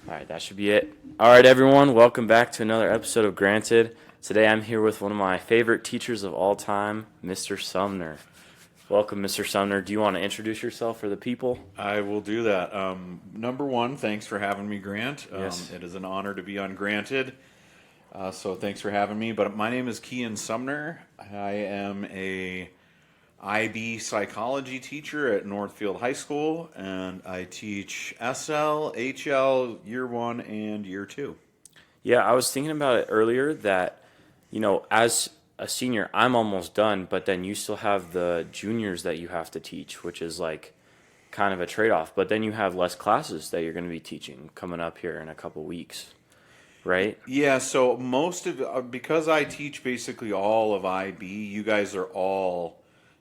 All right, that should be it. All right, everyone, welcome back to another episode of Granted. Today I'm here with one of my favorite teachers of all time, Mr. Sumner. Welcome, Mr. Sumner. Do you want to introduce yourself for the people? I will do that. Number one, thanks for having me, Grant. Yes. It is an honor to be on Granted. So thanks for having me. But my name is Kian Sumner. I am a IB psychology teacher at Northfield High School, and I teach SL, HL, year one, and year two. Yeah, I was thinking about it earlier that, as a senior, I'm almost done, but then you still have the juniors that you have to teach, which is like kind of a trade off. But then you have less classes that you're going to be teaching coming up here in a couple weeks, right? Yeah, so most of because I teach basically all of IB, you guys are all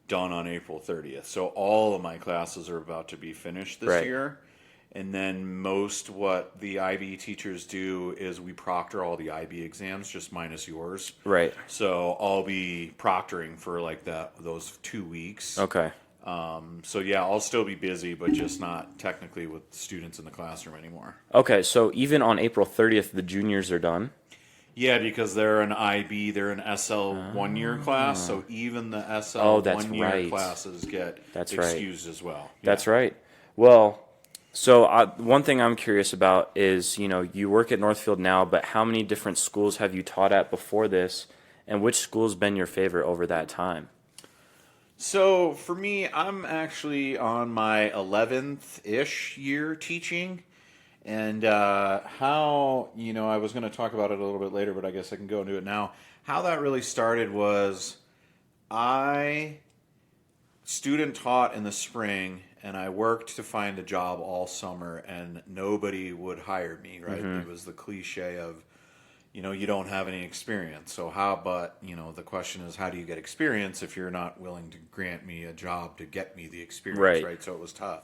done on April 30th. So all of my classes are about to be finished this Right. year. And then most what the IB teachers do is we proctor all the IB exams, just minus yours. Right. So I'll be proctoring for like those 2 weeks. Okay. So yeah, I'll still be busy, but just not technically with students in the classroom anymore. Okay, so even on April 30th, the juniors are done. Yeah, because they're an IB, they're an SL 1 year class, so even the Oh, SL that's 1 year right. classes get That's right. excused as well. That's right. Well, so one thing I'm curious about is, you work at Northfield now, but how many different schools have you taught at before this, and which school's been your favorite over that time? So for me, I'm actually on my 11th ish year teaching. And I was going to talk about it a little bit later, but I guess I can go into it now. How that really started was I student taught in the spring, and I worked to find a job all summer, and nobody would hire me, right? It was the cliche of, you don't have any experience. So the question is, how do you get experience if you're not willing to grant me a job to get me the experience, Right. right? So it was tough.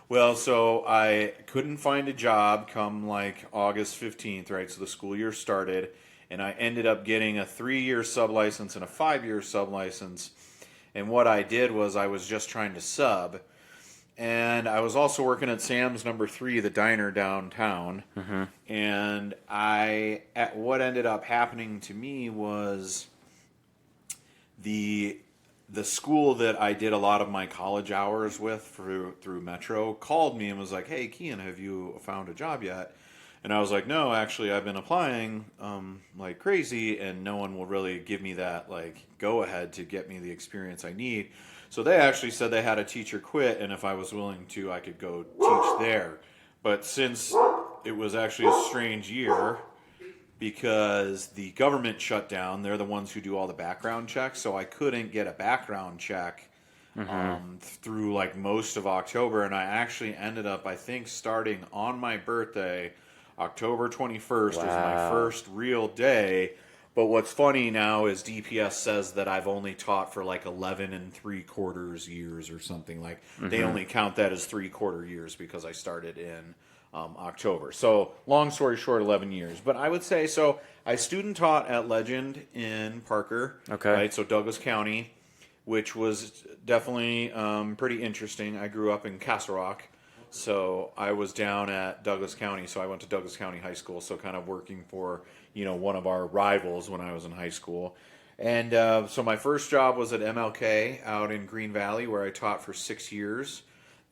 Well, so I couldn't find a job come like August 15th, right? So the school year started, and I ended up getting a 3-year sublicense and a 5-year sublicense. And what I did was I was just trying to sub, and I was also working at Sam's Number 3, the diner downtown. And what ended up happening to me was the school that I did a lot of my college hours with through Metro called me and was like, "Hey, Kian, have you found a job yet?" And I was like, "No, actually, I've been applying like crazy, and no one will really give me that like go ahead to get me the experience I need." So they actually said they had a teacher quit, and if I was willing to, I could go teach there. But since it was actually a strange year, because the government shut down. They're the ones who do all the background checks, so I couldn't get a background check through like most of October, and I actually ended up, I think, starting on my birthday, October 21st was my Wow. first real day. But what's funny now is DPS says that I've only taught for like 11 and 3/4 years or something. Like they only count that as 3/4 years because I started in October. So long story short, 11 years. But I would say so. I student taught at Legend in Parker, Okay. right? So Douglas County, which was definitely pretty interesting. I grew up in Castle Rock, so I was down at Douglas County. So I went to Douglas County High School, so kind of working for one of our rivals when I was in high school. And so my first job was at MLK out in Green Valley, where I taught for 6 years.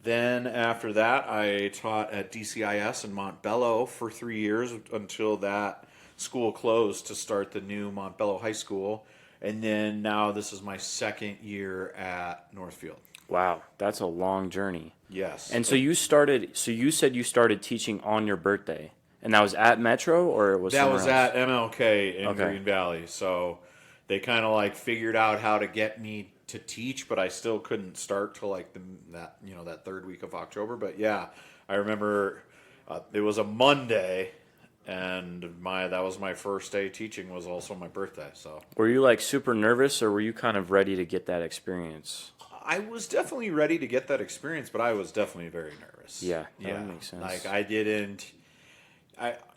Then after that, I taught at DCIS in Montbello for 3 years until that school closed to start the new Montbello High School. And then now this is my second year at Northfield. Wow, that's a long journey. Yes. And so you said you started teaching on your birthday, and that was at Metro or it was That somewhere was else? at MLK in Okay. Green Valley. So they kind of like figured out how to get me to teach, but I still couldn't start till like that third week of October. But yeah, I remember it was a Monday, and that was my first day teaching. Was also my birthday. So Were you like super nervous, or were you kind of ready to get that experience? I was definitely ready to get that experience, but I was definitely very nervous. Yeah, that Yeah, would make sense. like I didn't.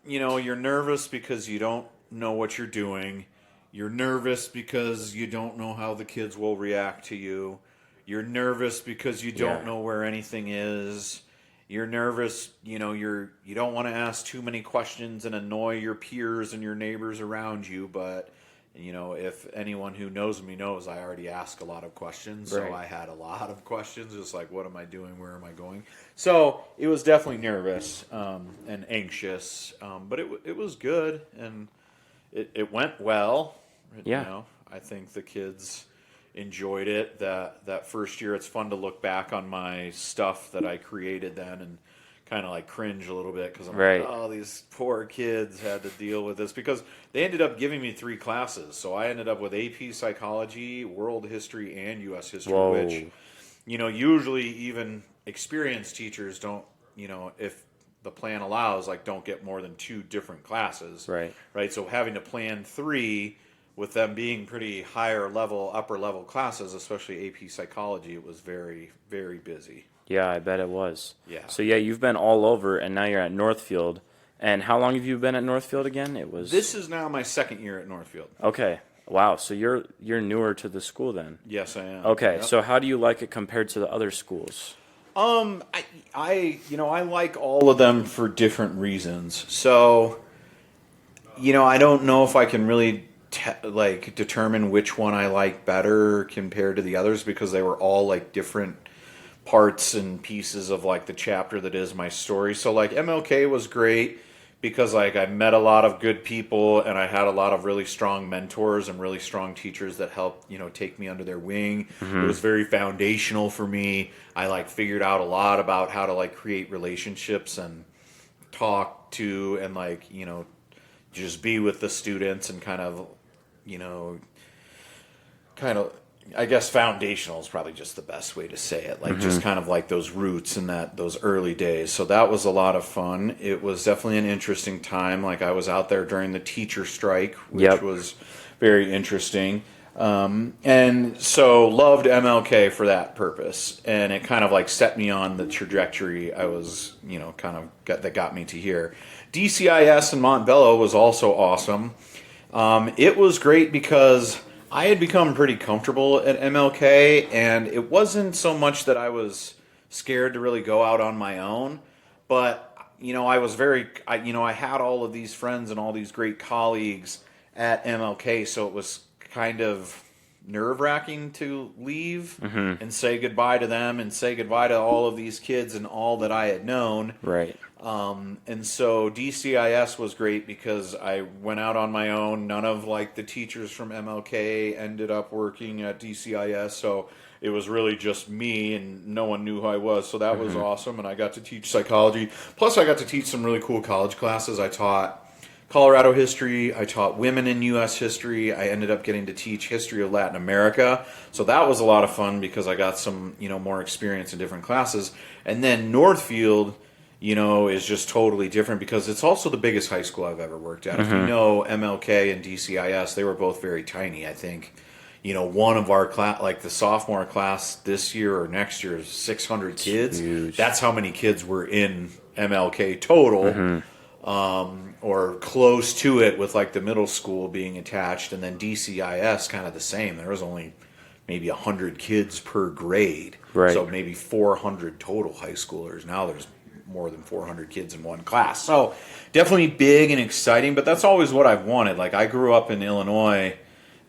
You're nervous because you don't know what you're doing. You're nervous because you don't know how the kids will react to you. You're nervous because you don't Yeah. know where anything is. you're nervous, you don't want to ask too many questions and annoy your peers and your neighbors around you, but if anyone who knows me knows, I already ask a lot of questions. So Right. I had a lot of questions, just like, what am I doing? Where am I going? So it was definitely nervous and anxious, but it was good, and it went well. Yeah. I think the kids enjoyed it. That first year, it's fun to look back on my stuff that I created then and kind of like cringe a little bit because I'm like, Right. oh, these poor kids had to deal with this because they ended up giving me 3 classes. So I ended up with AP Psychology, World History, and U.S. History, which, Whoa. usually even experienced teachers don't, if the plan allows, like, don't get more than 2 different classes. Right. Right. So having to plan 3 with them being pretty higher level, upper level classes, especially AP Psychology, it was very, very busy. Yeah, I bet it was. Yeah. So yeah, you've been all over, and now you're at Northfield. And how long have you been at Northfield again? It was This is now my second year at Northfield. okay. Wow. So you're newer to the school then. Yes, I am. Okay. Yep. So how do you like it compared to the other schools? I like all of them for different reasons. So, I don't know if I can really determine which one I like better compared to the others because they were all like different parts and pieces of like the chapter that is my story. So like MLK was great because like I met a lot of good people and I had a lot of really strong mentors and really strong teachers that helped, take me under their wing. It was very foundational for me. I like figured out a lot about how to like create relationships and talk to and like, just be with the students and you know, kind of I guess foundational is probably just the best way to say it. Like just kind of like those roots in those early days. So that was a lot of fun. It was definitely an interesting time. Like I was out there during the teacher strike, which Yep. was very interesting. And so loved MLK for that purpose. And it kind of like set me on the trajectory I was, that got me to here. DCIS in Montbello was also awesome. It was great because I had become pretty comfortable at MLK, and it wasn't so much that I was scared to really go out on my own, but I was I had all of these friends and all these great colleagues at MLK, so it was kind of nerve-wracking to leave and say goodbye to them and say goodbye to all of these kids and all that I had known. Right. And so DCIS was great because I went out on my own. None of like the teachers from MLK ended up working at DCIS, so it was really just me, and no one knew who I was. So that was awesome, and I got to teach psychology. Plus, I got to teach some really cool college classes. I taught Colorado history. I taught women in U.S. history. I ended up getting to teach history of Latin America. So that was a lot of fun because I got some more experience in different classes. And then Northfield, is just totally different because it's also the biggest high school I've ever worked at. If you know MLK and DCIS, they were both very tiny. I think, one of our class, like the sophomore class this year or next year, is 600 kids. Huge. That's how many kids were in MLK total, or close to it, with like the middle school being attached, and then DCIS kind of the same. There was only maybe 100 kids per grade, Right. so maybe 400 total high schoolers. Now there's more than 400 kids in one class. So definitely big and exciting, but that's always what I've wanted. Like I grew up in Illinois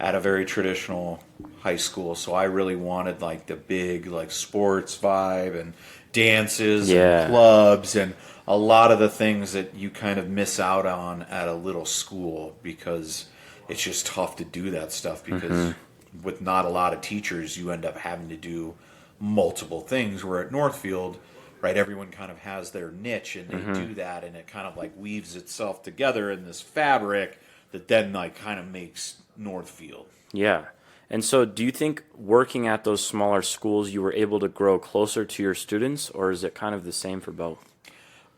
at a very traditional high school, so I really wanted like the big like sports vibe and dances and clubs and a lot of the things that you kind of miss out on at a little school because it's just tough to do that stuff because with not a lot of teachers, you end up having to do multiple things, where at Northfield, right, everyone kind of has their niche and they do that, and it kind of like weaves itself together in this fabric that then like kind of makes Northfield. Yeah. And so do you think working at those smaller schools you were able to grow closer to your students, or is it kind of the same for both?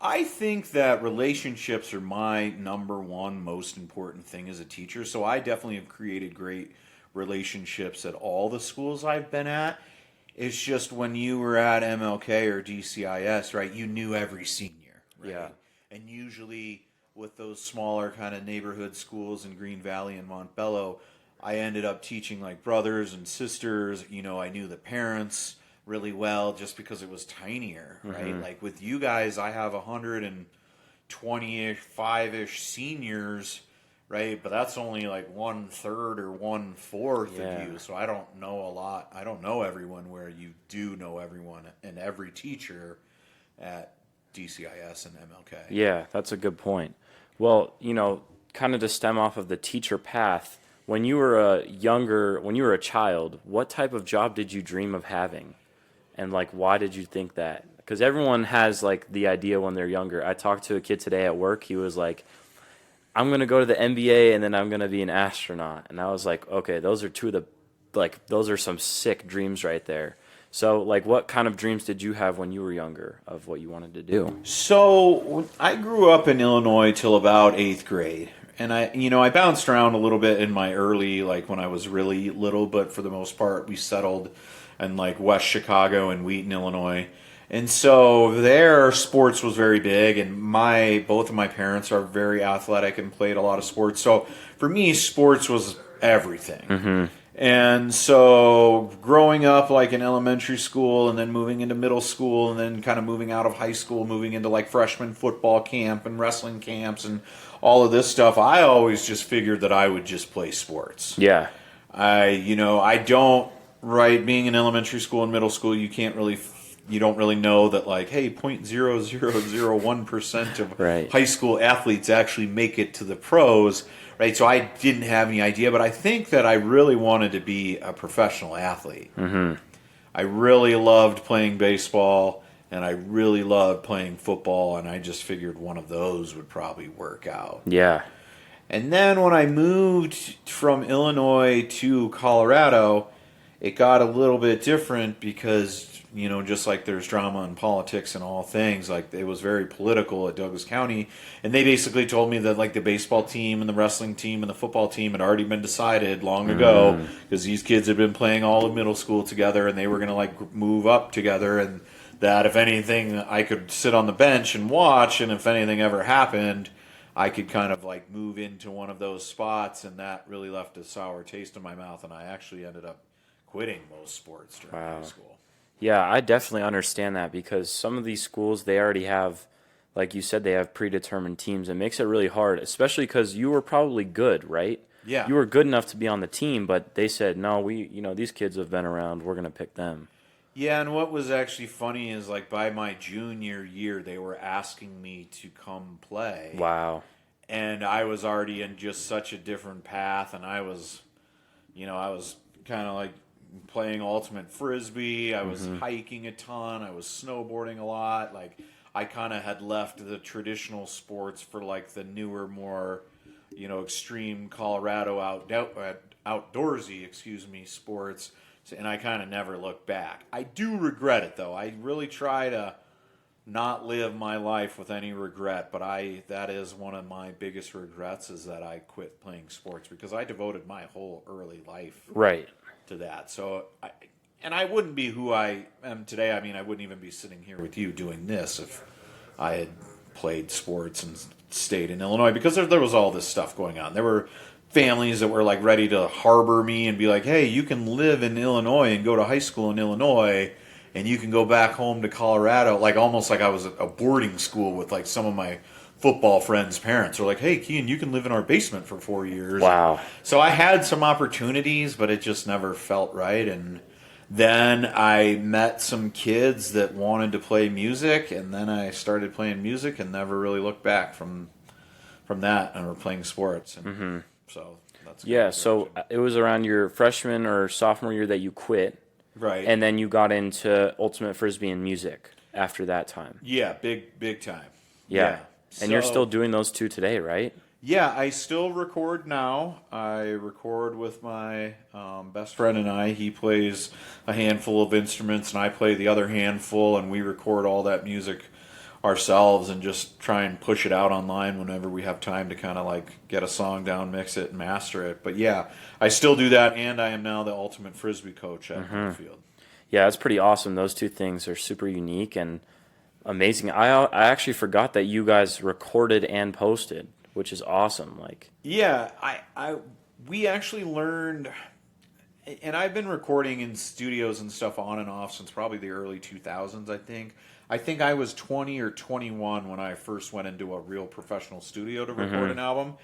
I think that relationships are my number one most important thing as a teacher. So I definitely have created great relationships at all the schools I've been at. It's just when you were at MLK or DCIS, right, you knew every senior, right? Yeah. And usually with those smaller kind of neighborhood schools in Green Valley and Montbello, I ended up teaching like brothers and sisters. I knew the parents really well just because it was tinier, right? Like with you guys, I have 120-ish, 5-ish seniors, right? But that's only like 1/3 or 1/4 Yeah. of you. So I don't know a lot. I don't know everyone where you do know everyone and every teacher at DCIS and MLK. Yeah, that's a good point. Well, kind of to stem off of the teacher path, when you were when you were a child, what type of job did you dream of having? And like, why did you think that? Because everyone has like the idea when they're younger. I talked to a kid today at work. He was like, I'm going to go to the NBA and then I'm going to be an astronaut. And I was like, okay, those are those are some sick dreams right there. So, like, what kind of dreams did you have when you were younger of what you wanted to do? So I grew up in Illinois till about 8th grade. And I bounced around a little bit in my early, like when I was really little, but for the most part, we settled in like West Chicago and Wheaton, Illinois. And so there, sports was very big, and both of my parents are very athletic and played a lot of sports. So for me, sports was everything. And so growing up like in elementary school and then moving into middle school and then kind of moving out of high school, moving into like freshman football camp and wrestling camps and all of this stuff, I always just figured that I would just play sports. Yeah. I don't, right, being in elementary school and middle school, you don't really know that like, hey, 0.0001% of Right. high school athletes actually make it to the pros. Right, so I didn't have any idea, but I think that I really wanted to be a professional athlete. I really loved playing baseball, and I really loved playing football, and I just figured one of those would probably work out. Yeah. And then when I moved from Illinois to Colorado, it got a little bit different because, just like there's drama in politics and all things, like it was very political at Douglas County. And they basically told me that like the baseball team and the wrestling team and the football team had already been decided long ago because these kids had been playing all of middle school together and they were going to like move up together. And that if anything, I could sit on the bench and watch. And if anything ever happened, I could kind of like move into one of those spots. And that really left a sour taste in my mouth. And I actually ended up quitting most sports during high school. Yeah, I definitely understand that because some of these schools, they already have, like you said, they have predetermined teams. It makes it really hard, especially because you were probably good, right? Yeah. You were good enough to be on the team, but they said, no, these kids have been around. We're going to pick them. Yeah, and what was actually funny is like by my junior year, they were asking me to come play. Wow. And I was already in just such a different path, and I was kind of like playing ultimate frisbee. I was hiking a ton. I was snowboarding a lot. Like I kind of had left the traditional sports for like the newer, more extreme Colorado outdoorsy, sports. And I kind of never looked back. I do regret it though. I really try to not live my life with any regret, but that is one of my biggest regrets is that I quit playing sports because I devoted my whole early life Right. to that. So I wouldn't be who I am today. I mean, I wouldn't even be sitting here with you doing this if I had played sports and stayed in Illinois because there was all this stuff going on. There were families that were like ready to harbor me and be like, hey, you can live in Illinois and go to high school in Illinois and you can go back home to Colorado, like almost like I was at a boarding school with like some of my football friends' parents. They're like, hey, Kean, you can live in our basement for 4 years. Wow. So I had some opportunities, but it just never felt right. And then I met some kids that wanted to play music, and then I started playing music and never really looked back from that and we're playing sports. And so that's Yeah, so it was around your freshman or sophomore year that you quit. right. And then you got into ultimate frisbee and music after that time. Yeah, big time. Yeah. And you're So- still doing those two today, right? Yeah, I still record now. I record with my best friend and I. He plays a handful of instruments, and I play the other handful, and we record all that music ourselves and just try and push it out online whenever we have time to kind of like get a song down, mix it, and master it. But yeah, I still do that, and I am now the ultimate frisbee coach at Greenfield. Yeah, that's pretty awesome. Those two things are super unique and amazing. I actually forgot that you guys recorded and posted, which is awesome. Like, Yeah, we actually learned, and I've been recording in studios and stuff on and off since probably the early 2000s, I think. I think I was 20 or 21 when I first went into a real professional studio to record an album.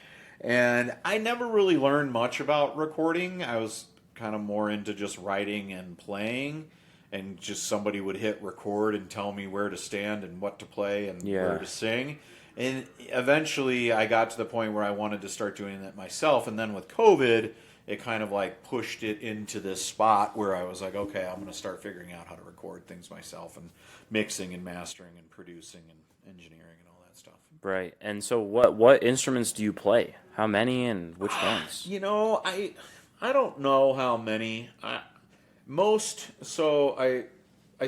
And I never really learned much about recording. I was kind of more into just writing and playing. And just somebody would hit record and tell me where to stand and what to play and where to sing. And eventually I got to the point where I wanted to start doing that myself. And then with COVID, it kind of like pushed it into this spot where I was like, okay, I'm going to start figuring out how to record things myself and mixing and mastering and producing and engineering and all that stuff. Right. And so what instruments do you play? How many and which ones? You know, I don't know how many. I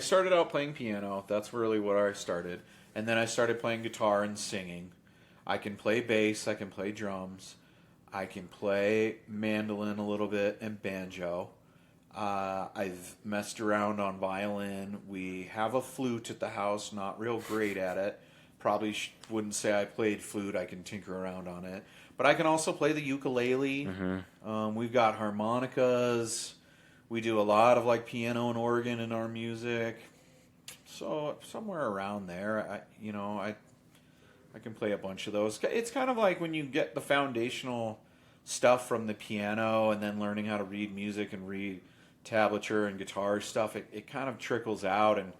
started out playing piano. That's really where I started. And then I started playing guitar and singing. I can play bass. I can play drums. I can play mandolin a little bit and banjo. I've messed around on violin. We have a flute at the house, not real great at it. Probably wouldn't say I played flute. I can tinker around on it. But I can also play the ukulele. We've got harmonicas. We do a lot of like piano and organ in our music. So somewhere around there, I can play a bunch of those. It's kind of like when you get the foundational stuff from the piano and then learning how to read music and read tablature and guitar stuff, it kind of trickles out and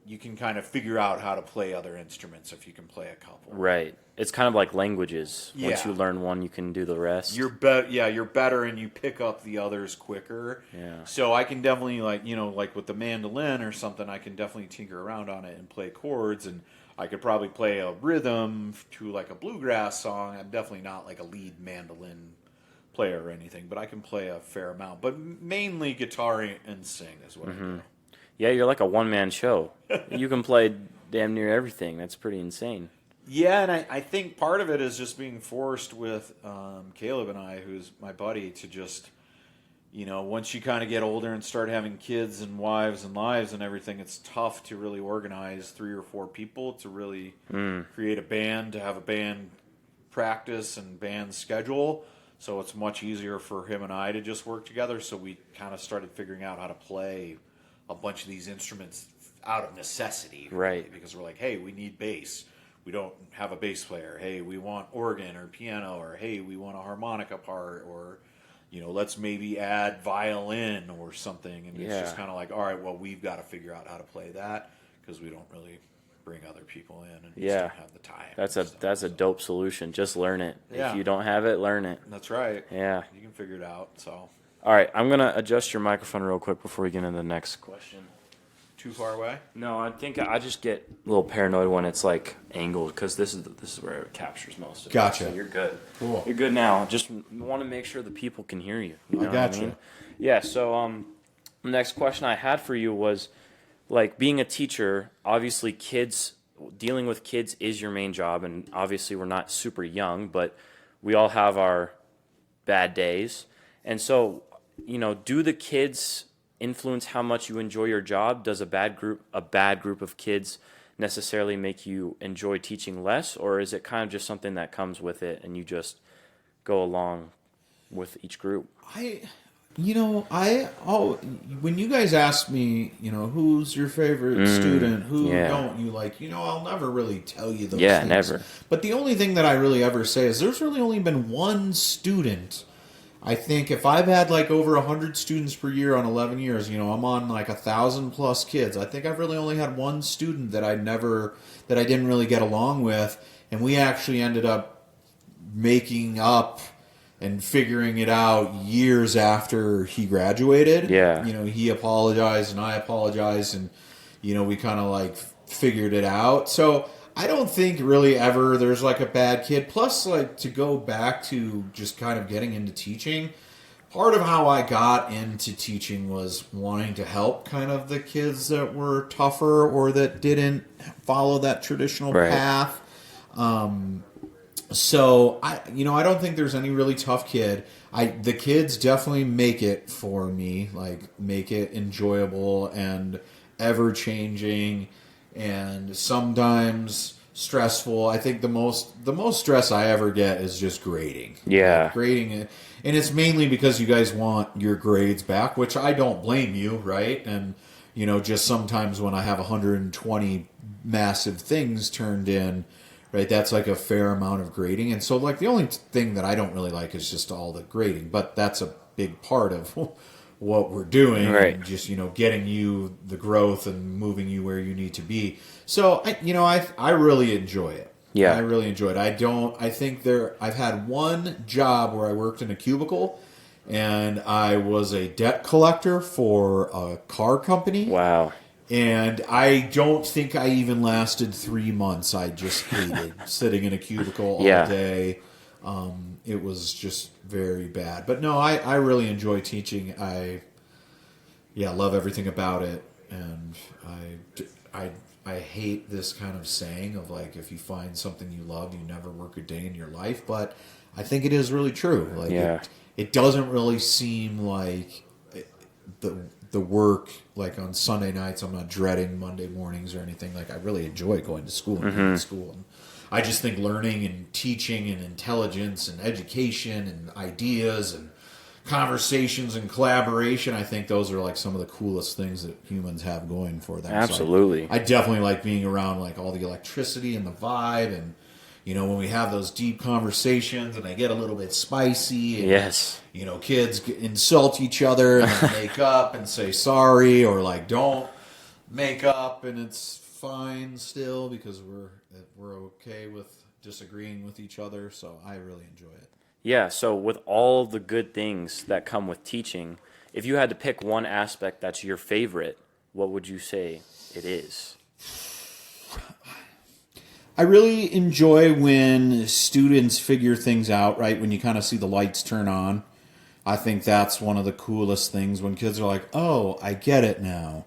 you can kind of figure out how to play other instruments if you can play a couple. Right. It's kind of like languages. Yeah. Once you learn one, you can do the rest. You're better and you pick up the others quicker. Yeah. So I can definitely like with the mandolin or something, I can definitely tinker around on it and play chords, and I could probably play a rhythm to like a bluegrass song. I'm definitely not like a lead mandolin player or anything, but I can play a fair amount. But mainly guitar and sing is what I do. Yeah, you're like a one-man show. You can play damn near everything. That's pretty insane. Yeah, and I think part of it is just being forced with Caleb and I, who's my buddy, to just, once you kind of get older and start having kids and wives and lives and everything, it's tough to really organize 3 or 4 people to really create a band, to have a band practice and band schedule. So it's much easier for him and I to just work together. So we kind of started figuring out how to play a bunch of these instruments out of necessity. Right. Because we're like, hey, we need bass. We don't have a bass player. Hey, we want organ or piano, or hey, we want a harmonica part, or let's maybe add violin or something. And it's just kind of like, all right, well, we've got to figure out how to play that because we don't really bring other people in and just don't have the time. That's a dope solution. Just learn it. Yeah. If you don't have it, learn it. That's right. Yeah. You can figure it out. So. All right, I'm gonna adjust your microphone real quick before we get into the next question. Too far away? No, I think I just get a little paranoid when it's like angled because this is where it captures most of it. Gotcha. So you're good. Cool. You're good now. Just want to make sure the people can hear you. You know I gotcha. what I mean? Yeah. So the next question I had for you was, like, being a teacher. Obviously, dealing with kids is your main job, and obviously we're not super young, but we all have our bad days, and so do the kids influence how much you enjoy your job? Does a bad group of kids necessarily make you enjoy teaching less, or is it kind of just something that comes with it and you just go along with each group? When you guys ask me, who's your favorite student, who don't you like, I'll never really tell you those things. Yeah, never. But the only thing that I really ever say is there's really only been one student. I think if I've had like over 100 students per year on 11 years, I'm on like 1,000 plus kids. I think I've really only had one student that I didn't really get along with, and we actually ended up making up and figuring it out years after he graduated. Yeah. He apologized and I apologized, and we kind of like figured it out. So I don't think really ever there's like a bad kid. Plus, like, to go back to just kind of getting into teaching, part of how I got into teaching was wanting to help kind of the kids that were tougher or that didn't follow that traditional path. So I don't think there's any really tough kid. The kids definitely make it for me, like make it enjoyable and ever changing. And sometimes stressful. I think the most stress I ever get is just grading. Yeah. Like grading, and it's mainly because you guys want your grades back, which I don't blame you, right? And just sometimes when I have 120 massive things turned in, right, that's like a fair amount of grading. And so like the only thing that I don't really like is just all the grading, but that's a big part of what we're doing, Right. and just getting you the growth and moving you where you need to be. So I really enjoy it. Yeah. I really enjoy it. I've had one job where I worked in a cubicle, and I was a debt collector for a car company. Wow. And I don't think I even lasted 3 months. I just hated sitting in a cubicle all day. It was just very bad. But no, I really enjoy teaching. I love everything about it. And I hate this kind of saying of like, if you find something you love, you never work a day in your life. But I think it is really true. Like it doesn't really seem like the work, like on Sunday nights, I'm not dreading Monday mornings or anything. Like I really enjoy going to school and being in school. And I just think learning and teaching and intelligence and education and ideas and conversations and collaboration, I think those are like some of the coolest things that humans have going for them. Absolutely. So I definitely like being around like all the electricity and the vibe, and when we have those deep conversations and they get a little bit spicy, and Yes. Kids insult each other and then make up and say sorry, or like don't make up, and it's fine still because we're okay with disagreeing with each other. So I really enjoy it. Yeah, so with all the good things that come with teaching, if you had to pick one aspect that's your favorite, what would you say it is? I really enjoy when students figure things out, right? When you kind of see the lights turn on. I think that's one of the coolest things, when kids are like, oh, I get it now.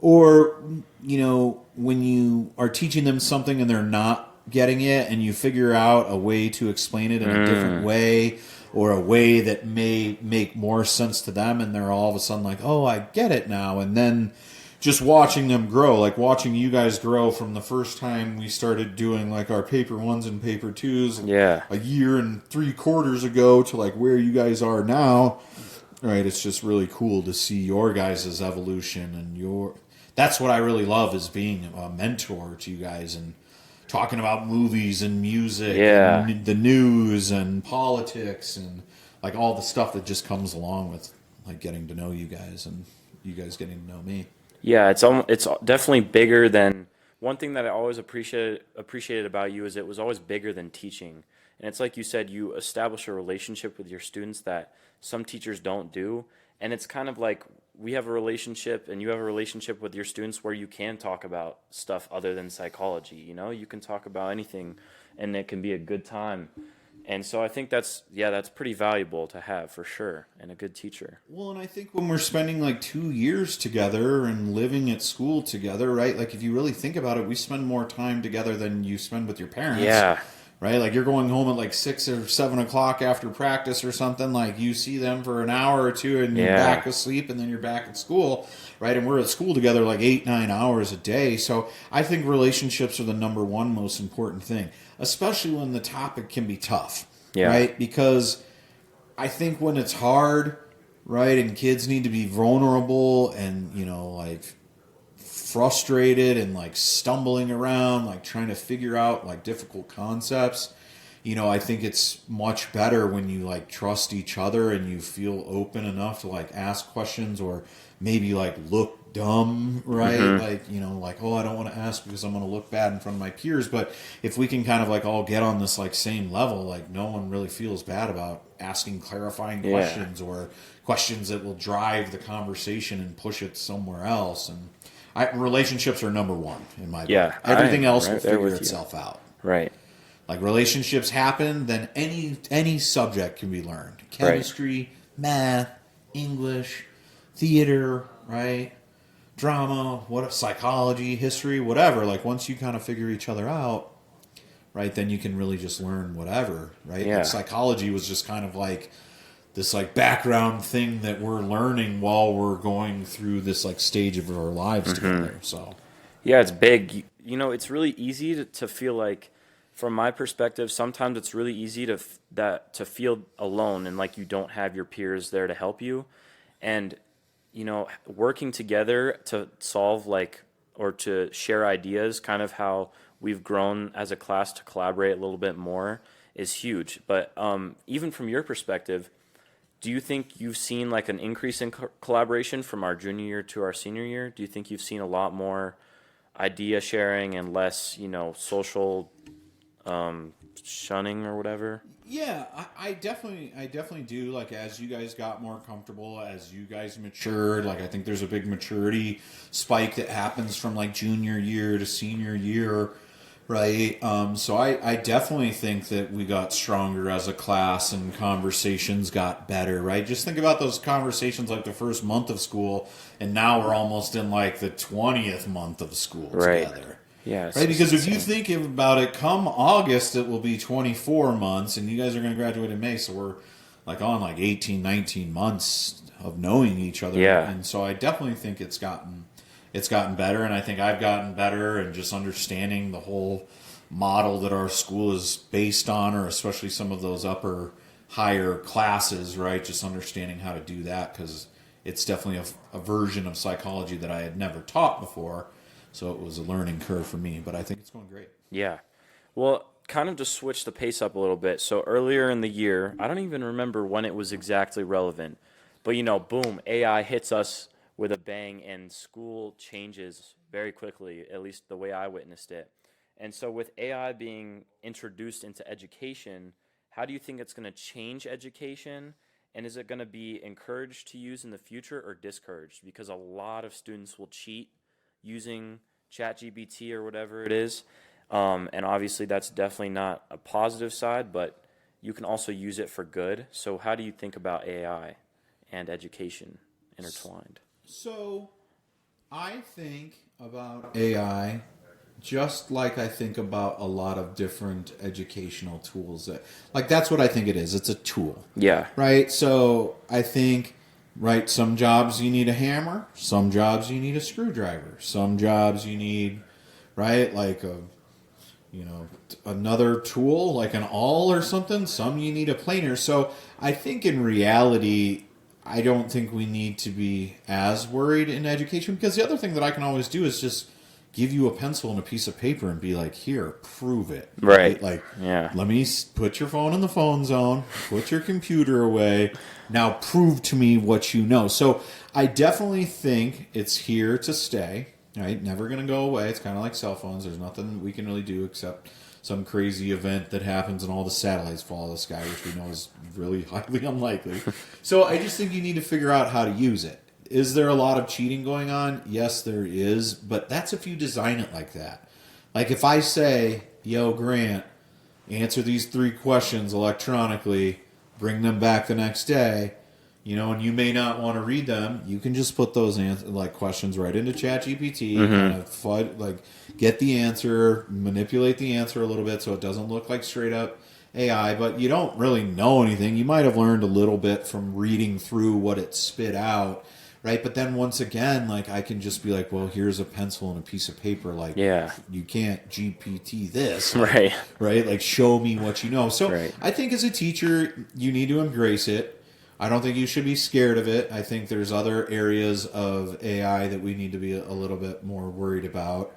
Or, when you are teaching them something and they're not getting it, and you figure out a way to explain it in a different way, or a way that may make more sense to them, and they're all of a sudden like, oh, I get it now. And then just watching them grow, like watching you guys grow from the first time we started doing like our paper ones and paper twos a year and 3/4 ago to like where you guys are now, right? It's just really cool to see your guys' evolution, and that's what I really love, is being a mentor to you guys and talking about movies and music and the news and politics and like all the stuff that just comes along with like getting to know you guys and you guys getting to know me. Yeah, it's definitely bigger than, one thing that I always appreciated about you is it was always bigger than teaching. And it's like you said, you establish a relationship with your students that some teachers don't do. And it's kind of like we have a relationship and you have a relationship with your students where you can talk about stuff other than psychology. You can talk about anything and it can be a good time. And so I think that's pretty valuable to have for sure, and a good teacher. Well, and I think when we're spending like 2 years together and living at school together, right? Like if you really think about it, we spend more time together than you spend with your parents. Yeah. Right? Like you're going home at like 6 or 7 o'clock after practice or something. Like you see them for an hour or two and you're back asleep, and then you're back at school, right? And we're at school together like 8-9 hours a day. So I think relationships are the number one most important thing, especially when the topic can be tough, right? Because I think when it's hard, right, and kids need to be vulnerable and, like frustrated and like stumbling around, like trying to figure out like difficult concepts, I think it's much better when you like trust each other and you feel open enough to like ask questions, or maybe like look dumb, right? Like, like, oh, I don't want to ask because I'm going to look bad in front of my peers. But if we can kind of like all get on this like same level, like no one really feels bad about asking clarifying questions, or questions that will drive the conversation and push it somewhere else. And relationships are number one in my book. Everything else will figure itself out. Right. Like relationships happen, then any subject can be learned. Chemistry, math, English, theater, right? Drama, psychology, history, whatever. Like once you kind of figure each other out, right, then you can really just learn whatever, right? Yeah. Like psychology was just kind of like this like background thing that we're learning while we're going through this like stage of our lives together. So yeah, it's big. it's really easy to feel like, from my perspective, sometimes it's really easy to feel alone and like you don't have your peers there to help you. And, working together to solve or to share ideas, kind of how we've grown as a class to collaborate a little bit more is huge. But even from your perspective, do you think you've seen like an increase in collaboration from our junior year to our senior year? Do you think you've seen a lot more idea sharing and less, social shunning or whatever? Yeah, I definitely do. Like, as you guys got more comfortable, as you guys matured, like I think there's a big maturity spike that happens from like junior year to senior year, right? So I definitely think that we got stronger as a class and conversations got better, right? Just think about those conversations like the first month of school, and now we're almost in like the 20th month of school together. Yeah, right, because if you think about it, come August, it will be 24 months, and you guys are going to graduate in May, so we're like on like 18, 19 months of knowing each other. Yeah. And so I definitely think it's gotten better, and I think I've gotten better and just understanding the whole model that our school is based on, or especially some of those higher classes, right? Just understanding how to do that, because it's definitely a version of psychology that I had never taught before. So it was a learning curve for me, but I think it's going great. Yeah. Well, kind of to switch the pace up a little bit. So earlier in the year, I don't even remember when it was exactly relevant, but boom, AI hits us with a bang and school changes very quickly, at least the way I witnessed it. And so with AI being introduced into education, how do you think it's going to change education? And is it going to be encouraged to use in the future or discouraged? Because a lot of students will cheat using ChatGPT or whatever it is. And obviously that's definitely not a positive side, but you can also use it for good. So how do you think about AI and education intertwined? So I think about AI just like I think about a lot of different educational tools. That's what I think it is. It's a tool. Yeah. Right? So I think, right, some jobs you need a hammer, some jobs you need a screwdriver, some jobs you need, right, like another tool like an awl or something, some you need a planer. So I think in reality, I don't think we need to be as worried in education, because the other thing that I can always do is just give you a pencil and a piece of paper and be like, here, prove it. Right. Like, yeah. Let me put your phone in the phone zone, put your computer away. Now prove to me what you know. So I definitely think it's here to stay, right? Never going to go away. It's kind of like cell phones. There's nothing we can really do except some crazy event that happens and all the satellites fall out of the sky, which we know is really highly unlikely. So I just think you need to figure out how to use it. Is there a lot of cheating going on? Yes, there is. But that's if you design it like that. Like if I say, yo, Grant, answer these 3 questions electronically, bring them back the next day, and you may not want to read them, you can just put those questions right into ChatGPT, kind of get the answer, manipulate the answer a little bit so it doesn't look like straight up AI, but you don't really know anything. You might have learned a little bit from reading through what it spit out. Right, but then once again, I can just be like, well, here's a pencil and a piece of paper. You can't GPT this. Right. Right? Show me what you know. So right. I think as a teacher, you need to embrace it. I don't think you should be scared of it. I think there's other areas of AI that we need to be a little bit more worried about,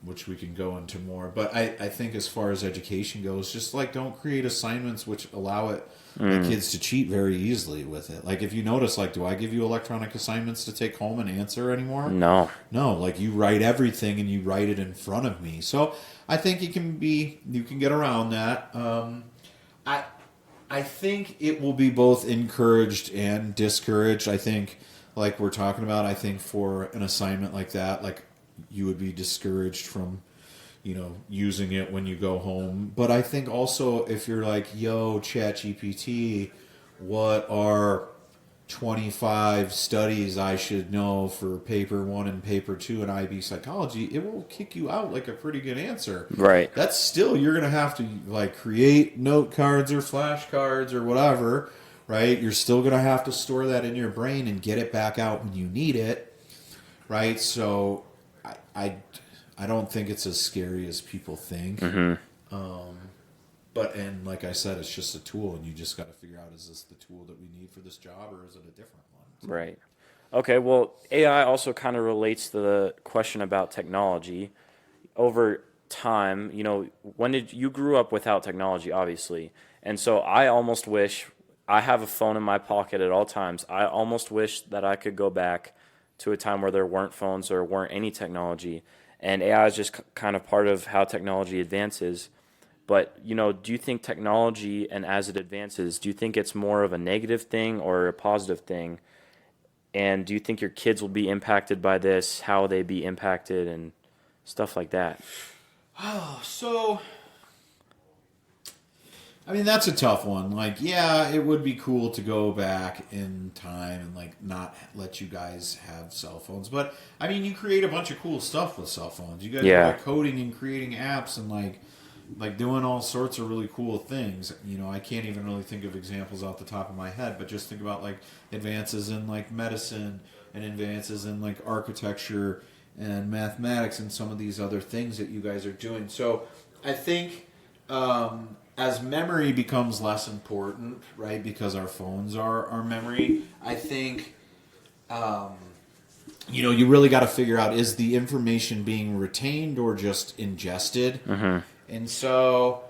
which we can go into more. But I think as far as education goes, just don't create assignments which allow the kids to cheat very easily with it. If you notice, do I give you electronic assignments to take home and answer anymore? No. You write everything and you write it in front of me. So I think you can get around that. I think it will be both encouraged and discouraged. I think, we're talking about, I think for an assignment like that, you would be discouraged from, using it when you go home. But I think also if you're yo, ChatGPT, what are 25 studies I should know for paper 1 and paper 2 in IB psychology, it will kick you out a pretty good answer. Right. That's still, you're going to have to create note cards or flashcards or whatever, right? You're still going to have to store that in your brain and get it back out when you need it, right? So I don't think it's as scary as people think. But and like I said, it's just a tool, and you just got to figure out, is this the tool that we need for this job, or is it a different one? So, Right. Okay, well, AI also kind of relates to the question about technology. Over time, when did you grew up without technology, obviously. And so I almost wish I have a phone in my pocket at all times. I almost wish that I could go back to a time where there weren't phones or weren't any technology. And AI is just kind of part of how technology advances. But, do you think technology and as it advances, do you think it's more of a negative thing or a positive thing? And do you think your kids will be impacted by this? How will they be impacted and stuff like that? So, I mean, that's a tough one. Like, yeah, it would be cool to go back in time and like not let you guys have cell phones. But I mean, you create a bunch of cool stuff with cell phones. You guys are Yeah. like coding and creating apps and like doing all sorts of really cool things. I can't even really think of examples off the top of my head, but just think about like advances in like medicine and advances in like architecture and mathematics and some of these other things that you guys are doing. So I think as memory becomes less important, right, because our phones are our memory, I think you really got to figure out, is the information being retained or just ingested? And so,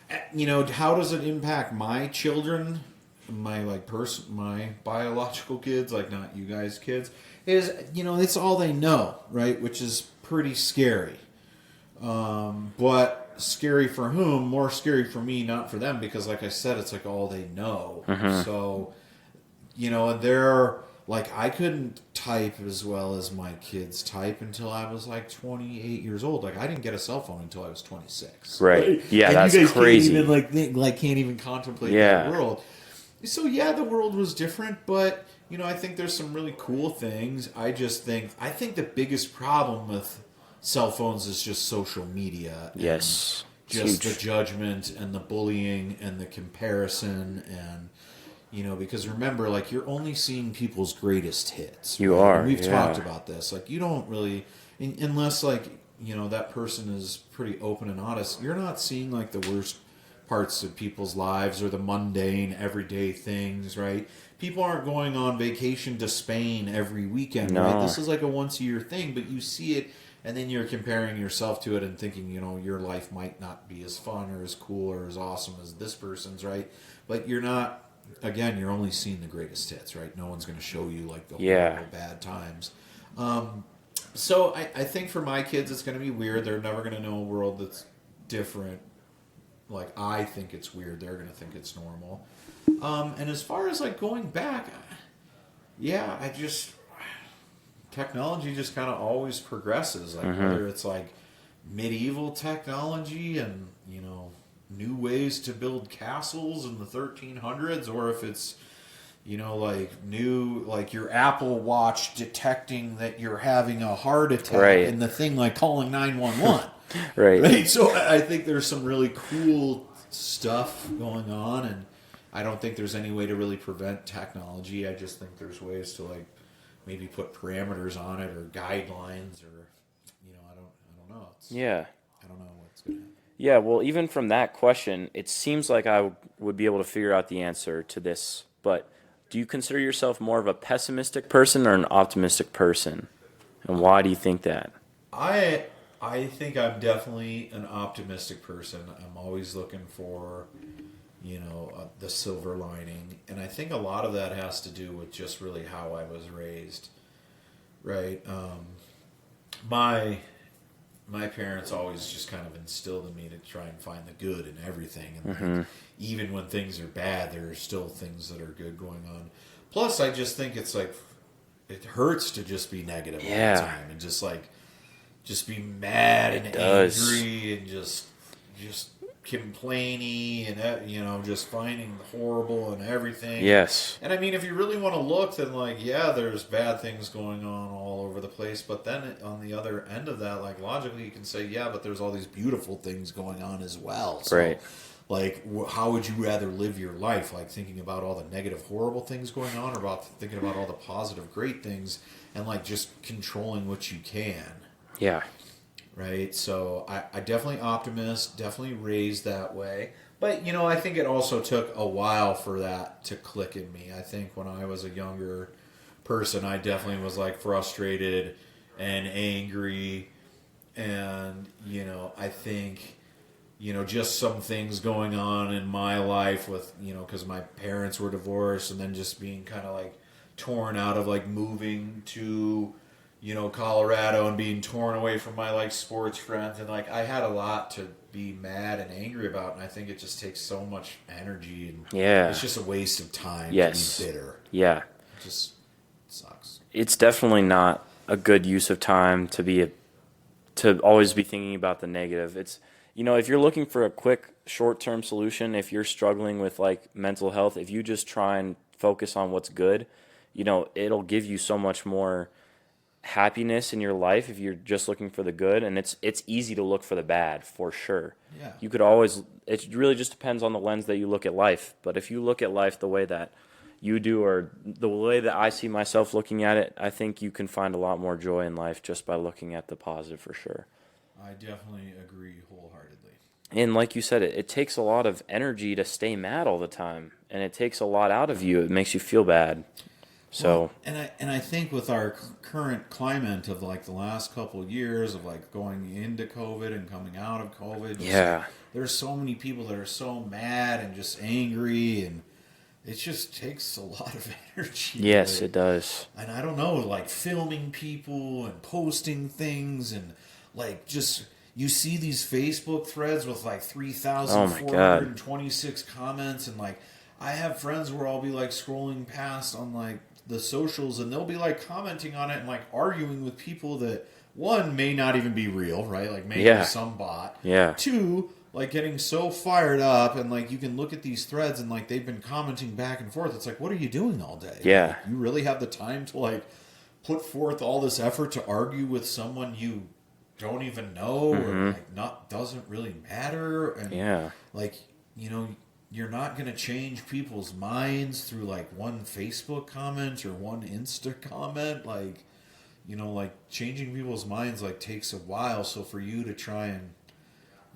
how does it impact my children, my my biological kids, like not you guys' kids? Is it's all they know, right? Which is pretty scary. But scary for whom? More scary for me, not for them, because like I said, it's like all they know. So, they're like, I couldn't type as well as my kids type until I was like 28 years old. Like, I didn't get a cell phone until I was 26. Right. Yeah, and that's you guys crazy. Can't even can't even contemplate that world. So yeah, the world was different, but I think there's some really cool things. I think the biggest problem with cell phones is just social media. And Yes. just the judgment and the bullying and the comparison and because remember, like, you're only seeing people's greatest hits. You right? are. And we've yeah. talked about this. Like, you don't really, unless like that person is pretty open and honest. You're not seeing like the worst parts of people's lives or the mundane, everyday things. Right? People aren't going on vacation to Spain every weekend. No. Right? This is like a once a year thing, but you see it. And then you're comparing yourself to it and thinking, your life might not be as fun or as cool or as awesome as this person's, right? But you're not. Again, you're only seeing the greatest hits, right? No one's going to show you like the horrible bad times. So I think for my kids, it's going to be weird. They're never going to know a world that's different. Like, I think it's weird. They're going to think it's normal. And as far as like going back, technology just kind of always progresses. Like whether it's like medieval technology and new ways to build castles in the 1300s, or if it's like your Apple Watch detecting that you're having a heart attack, Right. and the thing like calling 911. Right. So I think there's some really cool stuff going on, and I don't think there's any way to really prevent technology. I just think there's ways to like maybe put parameters on it or guidelines, or I don't know. I don't know what's going to happen. Yeah, well, even from that question, it seems like I would be able to figure out the answer to this. But do you consider yourself more of a pessimistic person or an optimistic person? And why do you think that? I think I'm definitely an optimistic person. I'm always looking for, the silver lining. And I think a lot of that has to do with just really how I was raised, right? My parents always just kind of instilled in me to try and find the good in everything. And like, even when things are bad, there are still things that are good going on. Plus, I just think it's like, it hurts to just be negative all the time and just be mad and angry and just complaining and just finding horrible and everything. Yes. And I mean, if you really want to look, then like, yeah, there's bad things going on all over the place. But then on the other end of that, like logically, you can say, yeah, but there's all these beautiful things going on as well. So, Right. like, how would you rather live your life? Like thinking about all the negative, horrible things going on, or about thinking about all the positive, great things, and like just controlling what you can. Yeah. right? So I definitely optimist, definitely raised that way. But, I think it also took a while for that to click in me. I think when I was a younger person, I definitely was like frustrated and angry. And, I think, just some things going on in my life with, because my parents were divorced and then just being kind of like torn out of like moving to, Colorado and being torn away from my like sports friends. And like I had a lot to be mad and angry about. And I think it just takes so much energy and Yeah. it's just a waste of time Yes. to be bitter. Yeah. It just sucks. It's definitely not a good use of time to always be thinking about the negative. It's, if you're looking for a quick short-term solution, if you're struggling with like mental health, if you just try and focus on what's good, it'll give you so much more happiness in your life if you're just looking for the good. And it's easy to look for the bad for sure. Yeah. You could always, it really just depends on the lens that you look at life. But if you look at life the way that you do, or the way that I see myself looking at it, I think you can find a lot more joy in life just by looking at the positive for sure. I definitely agree wholeheartedly. And like you said, it takes a lot of energy to stay mad all the time, and it takes a lot out of you. It makes you feel bad. So, well, and I think with our current climate of like the last couple of years of like going into COVID and coming out of COVID, yeah, there's so many people that are so mad and just angry, and it just takes a lot of energy. Yes, it does. And I don't know, like filming people and posting things and like just you see these Facebook threads with like 3,426 comments, and like I have friends where I'll be like scrolling past on like the socials and they'll be like commenting on it and like arguing with people that one may not even be real, right? Like maybe some bot. Yeah. Two, like getting so fired up and like you can look at these threads and like they've been commenting back and forth. It's like, what are you doing all day? Yeah. Like, you really have the time to like put forth all this effort to argue with someone you don't even know or like not doesn't really matter, and like you're not going to change people's minds through like one Facebook comment or one Insta comment. Like like changing people's minds like takes a while. So for you to try and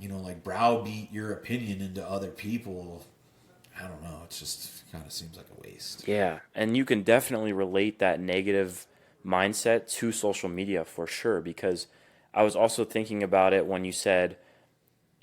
like browbeat your opinion into other people, I don't know, it just kind of seems like a waste. Yeah, and you can definitely relate that negative mindset to social media for sure, because I was also thinking about it when you said,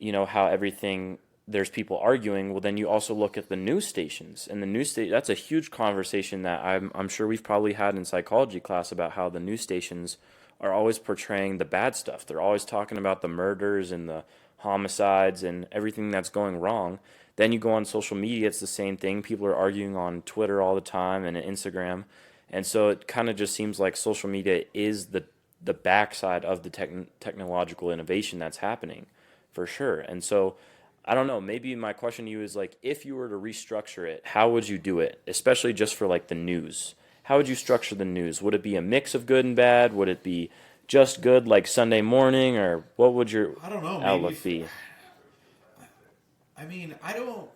how everything, there's people arguing. Well, then you also look at the news stations, and the news station, that's a huge conversation that I'm sure we've probably had in psychology class about how the news stations are always portraying the bad stuff. They're always talking about the murders and the homicides and everything that's going wrong. Then you go on social media, it's the same thing. People are arguing on Twitter all the time and Instagram. And so it kind of just seems like social media is the backside of the technological innovation that's happening for sure. And so I don't know, maybe my question to you is like, if you were to restructure it, how would you do it? Especially just for like the news. How would you structure the news? Would it be a mix of good and bad? Would it be just good like Sunday morning, or what would your outlook be? I mean, I don't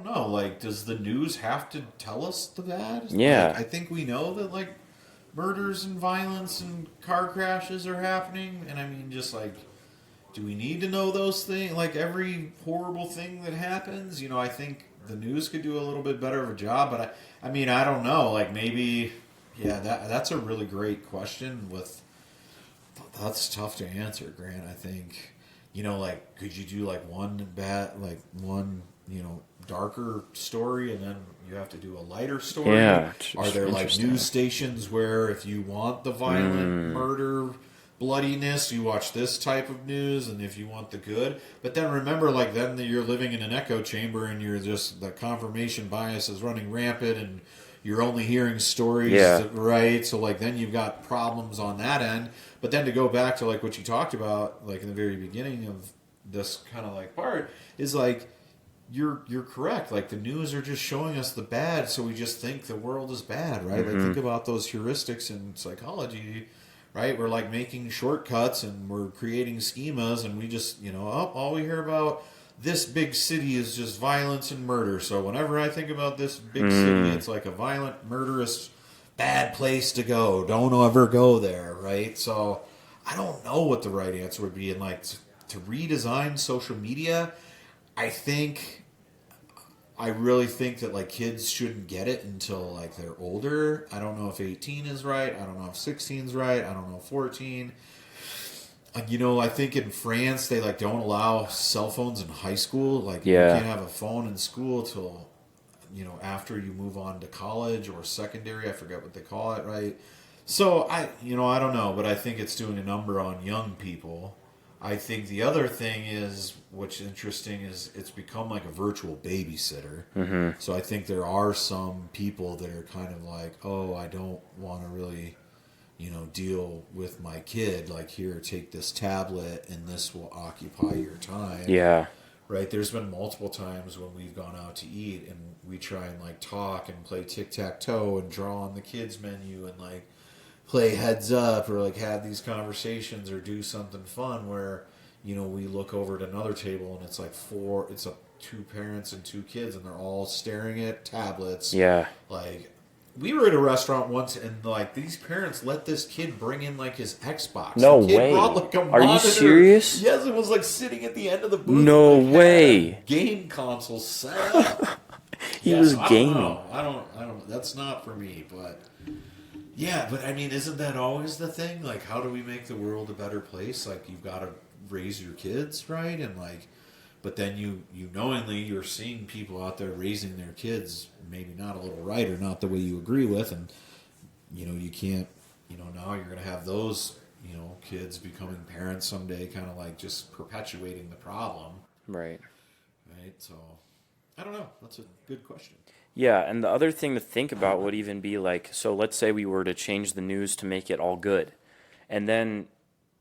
know. Like, does the news have to tell us the bad? Yeah. Like, I think we know that like murders and violence and car crashes are happening, and I mean, just like, do we need to know those things? Like every horrible thing that happens, I think the news could do a little bit better of a job. But I mean, I don't know. Like maybe, that's a really great question. That's tough to answer, Grant. I think, like could you do like one darker story and then you have to do a lighter story? Yeah. Are there like news stations where if you want the violent murder bloodiness, you watch this type of news, and if you want the good, but then remember, like then you're living in an echo chamber, and you're just the confirmation bias is running rampant, and you're only hearing stories, right? So like then you've got problems on that end. But then to go back to like what you talked about, like in the very beginning of this kind of like part, is like you're correct. Like the news are just showing us the bad, so we just think the world is bad, right? Like think about those heuristics in psychology. Right, we're like making shortcuts and we're creating schemas, and we just, all we hear about this big city is just violence and murder. So whenever I think about this big city, it's like a violent, murderous, bad place to go. Don't ever go there, right? So I don't know what the right answer would be. And like to redesign social media, I think I really think that like kids shouldn't get it until like they're older. I don't know if 18 is right. I don't know if 16 is right. I don't know if 14. I think in France they like don't allow cell phones in high school. Like you Yeah. can't have a phone in school till after you move on to college or secondary. I forget what they call it, right? So I don't know, but I think it's doing a number on young people. I think the other thing is, what's interesting is it's become like a virtual babysitter. Mm-hmm. So I think there are some people that are kind of like, oh, I don't want to really, deal with my kid. Like, here, take this tablet and this will occupy your time. Yeah. Right? There's been multiple times when we've gone out to eat and we try and like talk and play tic-tac-toe and draw on the kids menu and like play heads up or like have these conversations or do something fun where we look over at another table and it's like two parents and two kids and they're all staring at tablets. Yeah. Like, we were at a restaurant once and like these parents let this kid bring in like his Xbox. No the kid way. Brought, like, a Are you monitor. serious? Yes, it was like sitting at the end of the booth. No and, like, way. had a game console set up. He was so gaming. I don't. That's not for me, but. Yeah, but I mean, isn't that always the thing? Like, how do we make the world a better place? Like, you've got to raise your kids, right? And like, but then you knowingly you're seeing people out there raising their kids, maybe not a little right or not the way you agree with, and you can't. Now you're going to have those kids becoming parents someday, kind of like just perpetuating the problem, Right. right? So, I don't know. That's a good question. Yeah, and the other thing to think about would even be like, so let's say we were to change the news to make it all good. And then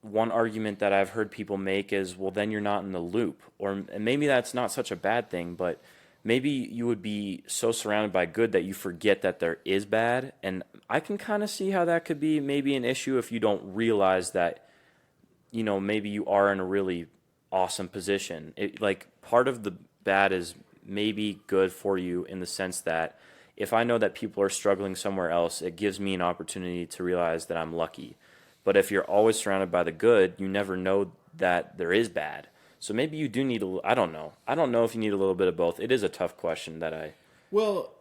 one argument that I've heard people make is, well, then you're not in the loop. And maybe that's not such a bad thing, but maybe you would be so surrounded by good that you forget that there is bad. And I can kind of see how that could be maybe an issue if you don't realize that, maybe you are in a really awesome position. Like, part of the bad is maybe good for you in the sense that if I know that people are struggling somewhere else, it gives me an opportunity to realize that I'm lucky. But if you're always surrounded by the good, you never know that there is bad. So maybe you do need I don't know. I don't know if you need a little bit of both. It is a tough question Well,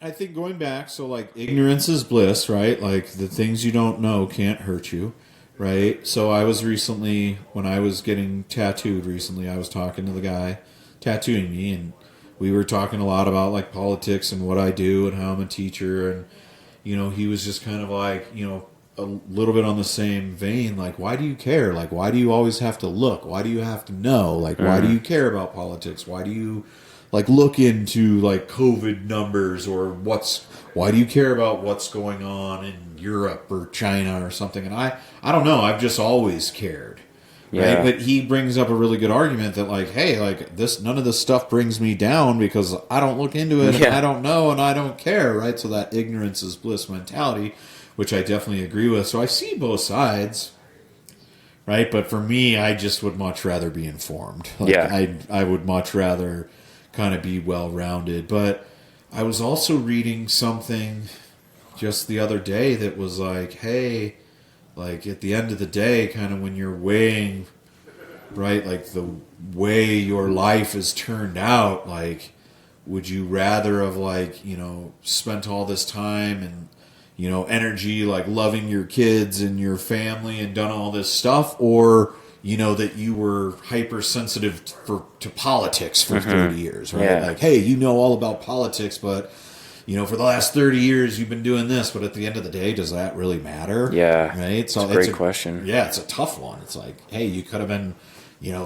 I think going back, so like ignorance is bliss, right? Like the things you don't know can't hurt you, right? So I was recently, when I was getting tattooed recently, I was talking to the guy tattooing me, and we were talking a lot about like politics and what I do and how I'm a teacher, and he was just kind of like a little bit on the same vein, like, why do you care? Like, why do you always have to look? Why do you have to know? Like, why do you care about politics? Why do you like look into like COVID numbers or why do you care about what's going on in Europe or China or something? And I don't know. I've just always cared. Yeah. Right? But he brings up a really good argument that like, hey, like none of this stuff brings me down because I don't look into it and I don't know and I don't care, right? So that ignorance is bliss mentality, which I definitely agree with. So I see both sides, right? But for me, I just would much rather be informed. Like, I would much rather kind of be well-rounded. But I was also reading something just the other day that was like, hey, like at the end of the day, kind of when you're weighing, right, like the way your life is turned out, like, would you rather have like, spent all this time and, energy, like loving your kids and your family and done all this stuff, or, that you were hypersensitive to politics for 30 years, right? Yeah. Like, hey, all about politics, but for the last 30 years you've been doing this, but at the end of the day, does that really matter? Yeah. Right? So it's a great question. Yeah, it's a tough one. It's like, hey, you could have been,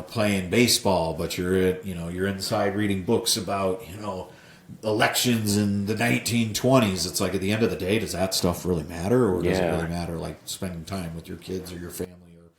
playing baseball, but you're inside reading books about, elections in the 1920s. It's like, at the end of the day, does that stuff really matter? Or does it really matter, like spending time with your kids or your family or,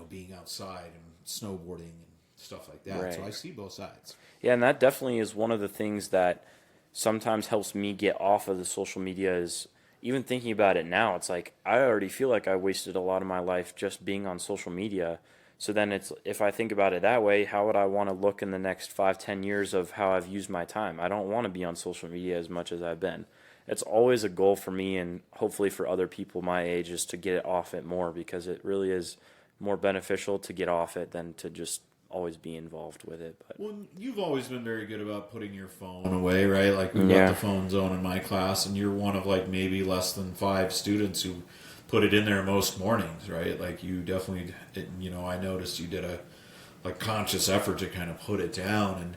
being outside and snowboarding and stuff like that? Right. So I see both sides. Yeah, and that definitely is one of the things that sometimes helps me get off of the social media is even thinking about it now. It's like I already feel like I wasted a lot of my life just being on social media. So then it's, if I think about it that way, how would I want to look in the next 5-10 years of how I've used my time? I don't want to be on social media as much as I've been. It's always a goal for me and hopefully for other people my age is to get it off it more because it really is more beneficial to get off it than to just always be involved with it. But Well, you've always been very good about putting your phone away, right? Like we got Yeah. the phone zone in my class, and you're one of like maybe less than 5 students who put it in there most mornings, right? Like you definitely, I noticed you did a like conscious effort to kind of put it down.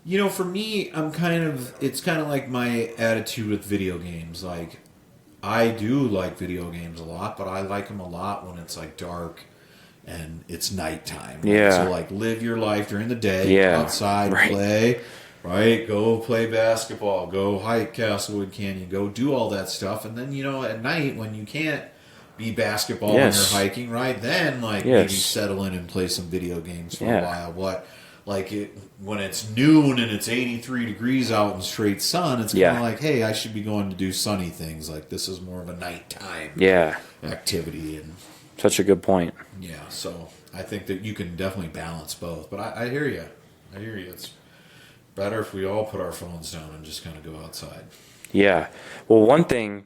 And for me, it's kind of like my attitude with video games. Like I do like video games a lot, but I like them a lot when it's like dark and it's nighttime. Right? Yeah. So like live your life during the day, Yeah, outside, right. play, right? Go play basketball, go hike Castlewood Canyon, go do all that stuff. And then, at night when you can't be basketball Yes. and you're hiking, right? Then like Yes. maybe settle in and play some video games for Yeah. a while. What when it's noon and it's 83 degrees out in straight sun, it's kind Yeah. of like, hey, I should be going to do sunny things. Like this is more of a nighttime yeah, activity. And such a good point. yeah, so I think that you can definitely balance both. But I hear you. I hear you. It's better if we all put our phones down and just kind of go outside. Yeah. Well, one thing,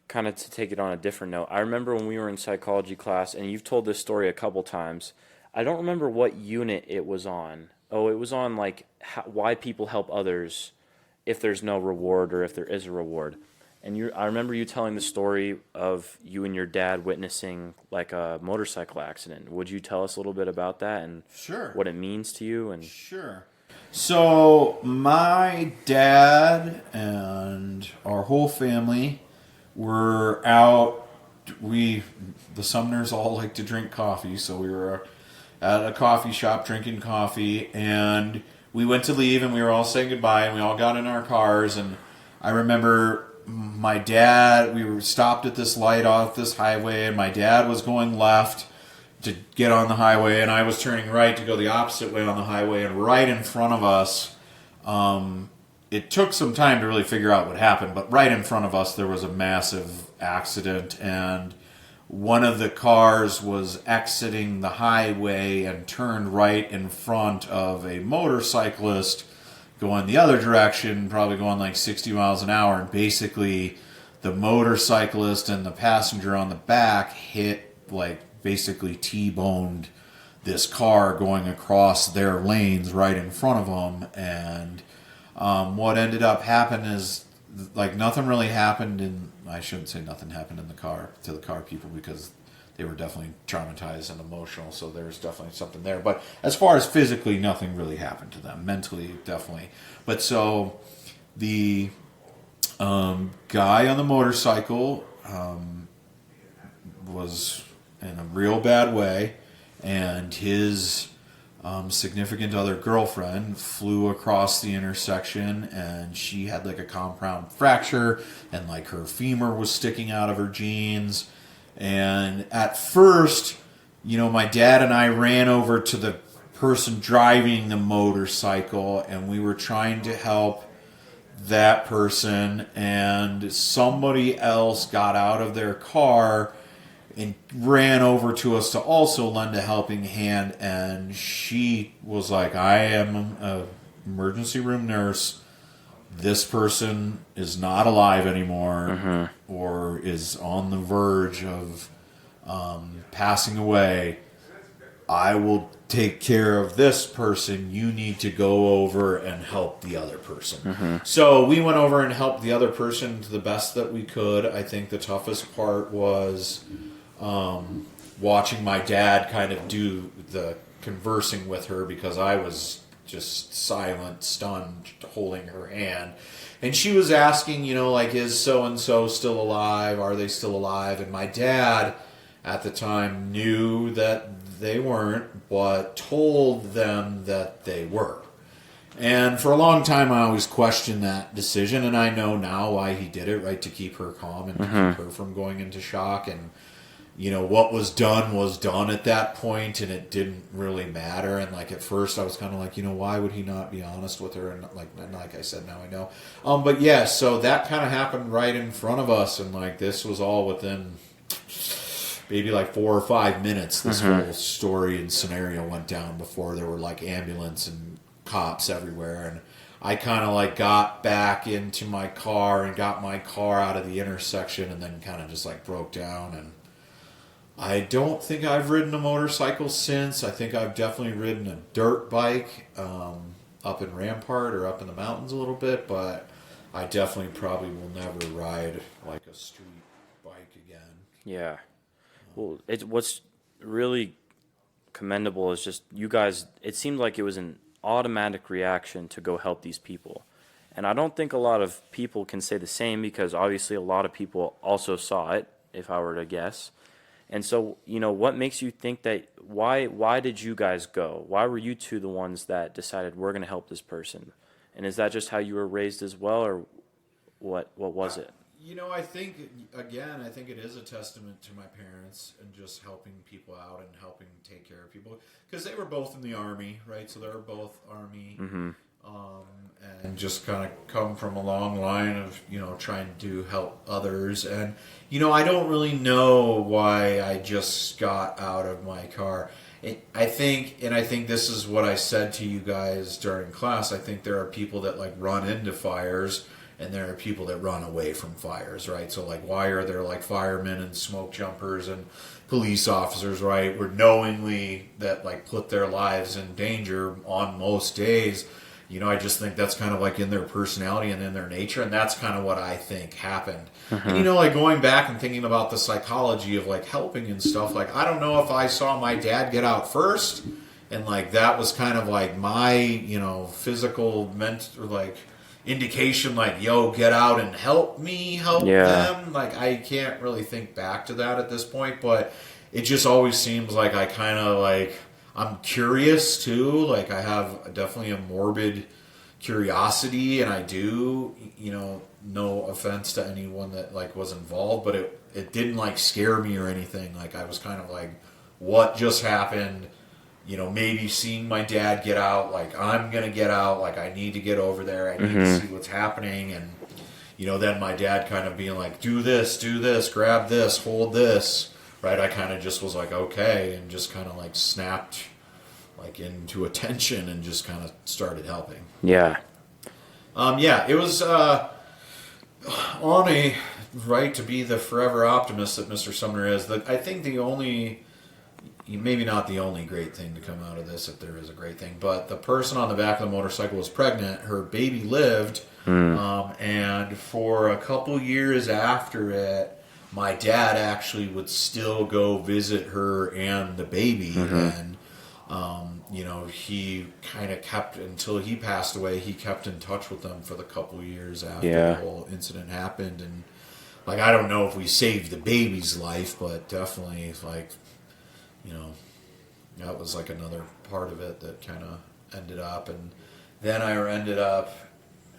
kind of to take it on a different note, I remember when we were in psychology class, and you've told this story a couple times. I don't remember what unit it was on. Oh, it was on like why people help others if there's no reward or if there is a reward. And I remember you telling the story of you and your dad witnessing like a motorcycle accident. Would you tell us a little bit about that and Sure. what it means to you? And Sure. So my dad and our whole family were out. The Sumners all like to drink coffee, so we were at a coffee shop drinking coffee, and we went to leave, and we were all saying goodbye, and we all got in our cars, and I remember my dad, we were stopped at this light off this highway, and my dad was going left to get on the highway, and I was turning right to go the opposite way on the highway, and right in front of us, it took some time to really figure out what happened, but right in front of us there was a massive accident, and one of the cars was exiting the highway and turned right in front of a motorcyclist going the other direction, probably going like 60 miles an hour, and basically the motorcyclist and the passenger on the back hit, like basically T-boned this car going across their lanes right in front of them. And what ended up happening is like nothing really happened in, I shouldn't say nothing happened in the car to the car people, because they were definitely traumatized and emotional, so there's definitely something there. But as far as physically, nothing really happened to them. Mentally, definitely. But so the guy on the motorcycle was in a real bad way, and his significant other girlfriend flew across the intersection, and she had like a compound fracture, and like her femur was sticking out of her jeans. And at first, my dad and I ran over to the person driving the motorcycle, and we were trying to help that person, and somebody else got out of their car and ran over to us to also lend a helping hand. And she was like, I am an emergency room nurse. This person is not alive anymore, or is on the verge of passing away. I will take care of this person. You need to go over and help the other person. So we went over and helped the other person to the best that we could. I think the toughest part was watching my dad kind of do the conversing with her, because I was just silent, stunned, holding her hand. And she was asking, like, is so-and-so still alive? Are they still alive? And my dad at the time knew that they weren't, but told them that they were. And for a long time, I always questioned that decision, and I know now why he did it, right, to keep her calm and to keep her from going into shock. And what was done at that point, and it didn't really matter. And like at first I was kind of like, why would he not be honest with her? And like I said, now I know. But yeah, so that kind of happened right in front of us, and like this was all within maybe like 4 or 5 minutes. This whole story and scenario went down before there were like ambulance and cops everywhere. And I kind of like got back into my car and got my car out of the intersection, and then kind of just like broke down. And I don't think I've ridden a motorcycle since. I think I've definitely ridden a dirt bike up in Rampart or up in the mountains a little bit, but I definitely probably will never ride like a street bike again. Yeah. Well, what's really commendable is just you guys. It seemed like it was an automatic reaction to go help these people, and I don't think a lot of people can say the same because obviously a lot of people also saw it. If I were to guess, and so what makes you think that? Why did you guys go? Why were you two the ones that decided we're going to help this person? And is that just how you were raised as well, or what? What was it? I think, again, I think it is a testament to my parents and just helping people out and helping take care of people. Because they were both in the Army, right? So they were both Army. Um, and just kind of come from a long line of, trying to help others. And, I don't really know why I just got out of my car. I think this is what I said to you guys during class. I think there are people that like run into fires and there are people that run away from fires, right? So like, why are there like firemen and smoke jumpers and police officers, right? Were knowingly that like put their lives in danger on most days. I just think that's kind of like in their personality and in their nature, and that's kind of what I think happened. And like going back and thinking about the psychology of like helping and stuff, like I don't know if I saw my dad get out first, and like that was kind of like my physical or like indication, like yo, get out and help me help them. Like I can't really think back to that at this point, but it just always seems like I kind of like. I'm curious too. Like I have definitely a morbid curiosity, and I do, no offense to anyone that like was involved, but it didn't like scare me or anything. Like I was kind of like, what just happened? Maybe seeing my dad get out, like I'm gonna get out, like I need to get over there. I need to see what's happening, and then my dad kind of being like, do this, grab this, hold this. Right, I kind of just was like, okay, and just kind of like snapped like into attention and just kind of started helping. Yeah. It was on a right to be the forever optimist that Mr. Sumner is. I think the only, maybe not the only great thing to come out of this, if there is a great thing, but the person on the back of the motorcycle was pregnant. Her baby lived, and for a couple years after it, my dad actually would still go visit her and the baby, and he kind of kept, until he passed away, he kept in touch with them for the couple years after the whole incident happened. And like I don't know if we saved the baby's life, but definitely like that was like another part of it that kind of ended up. And then I ended up,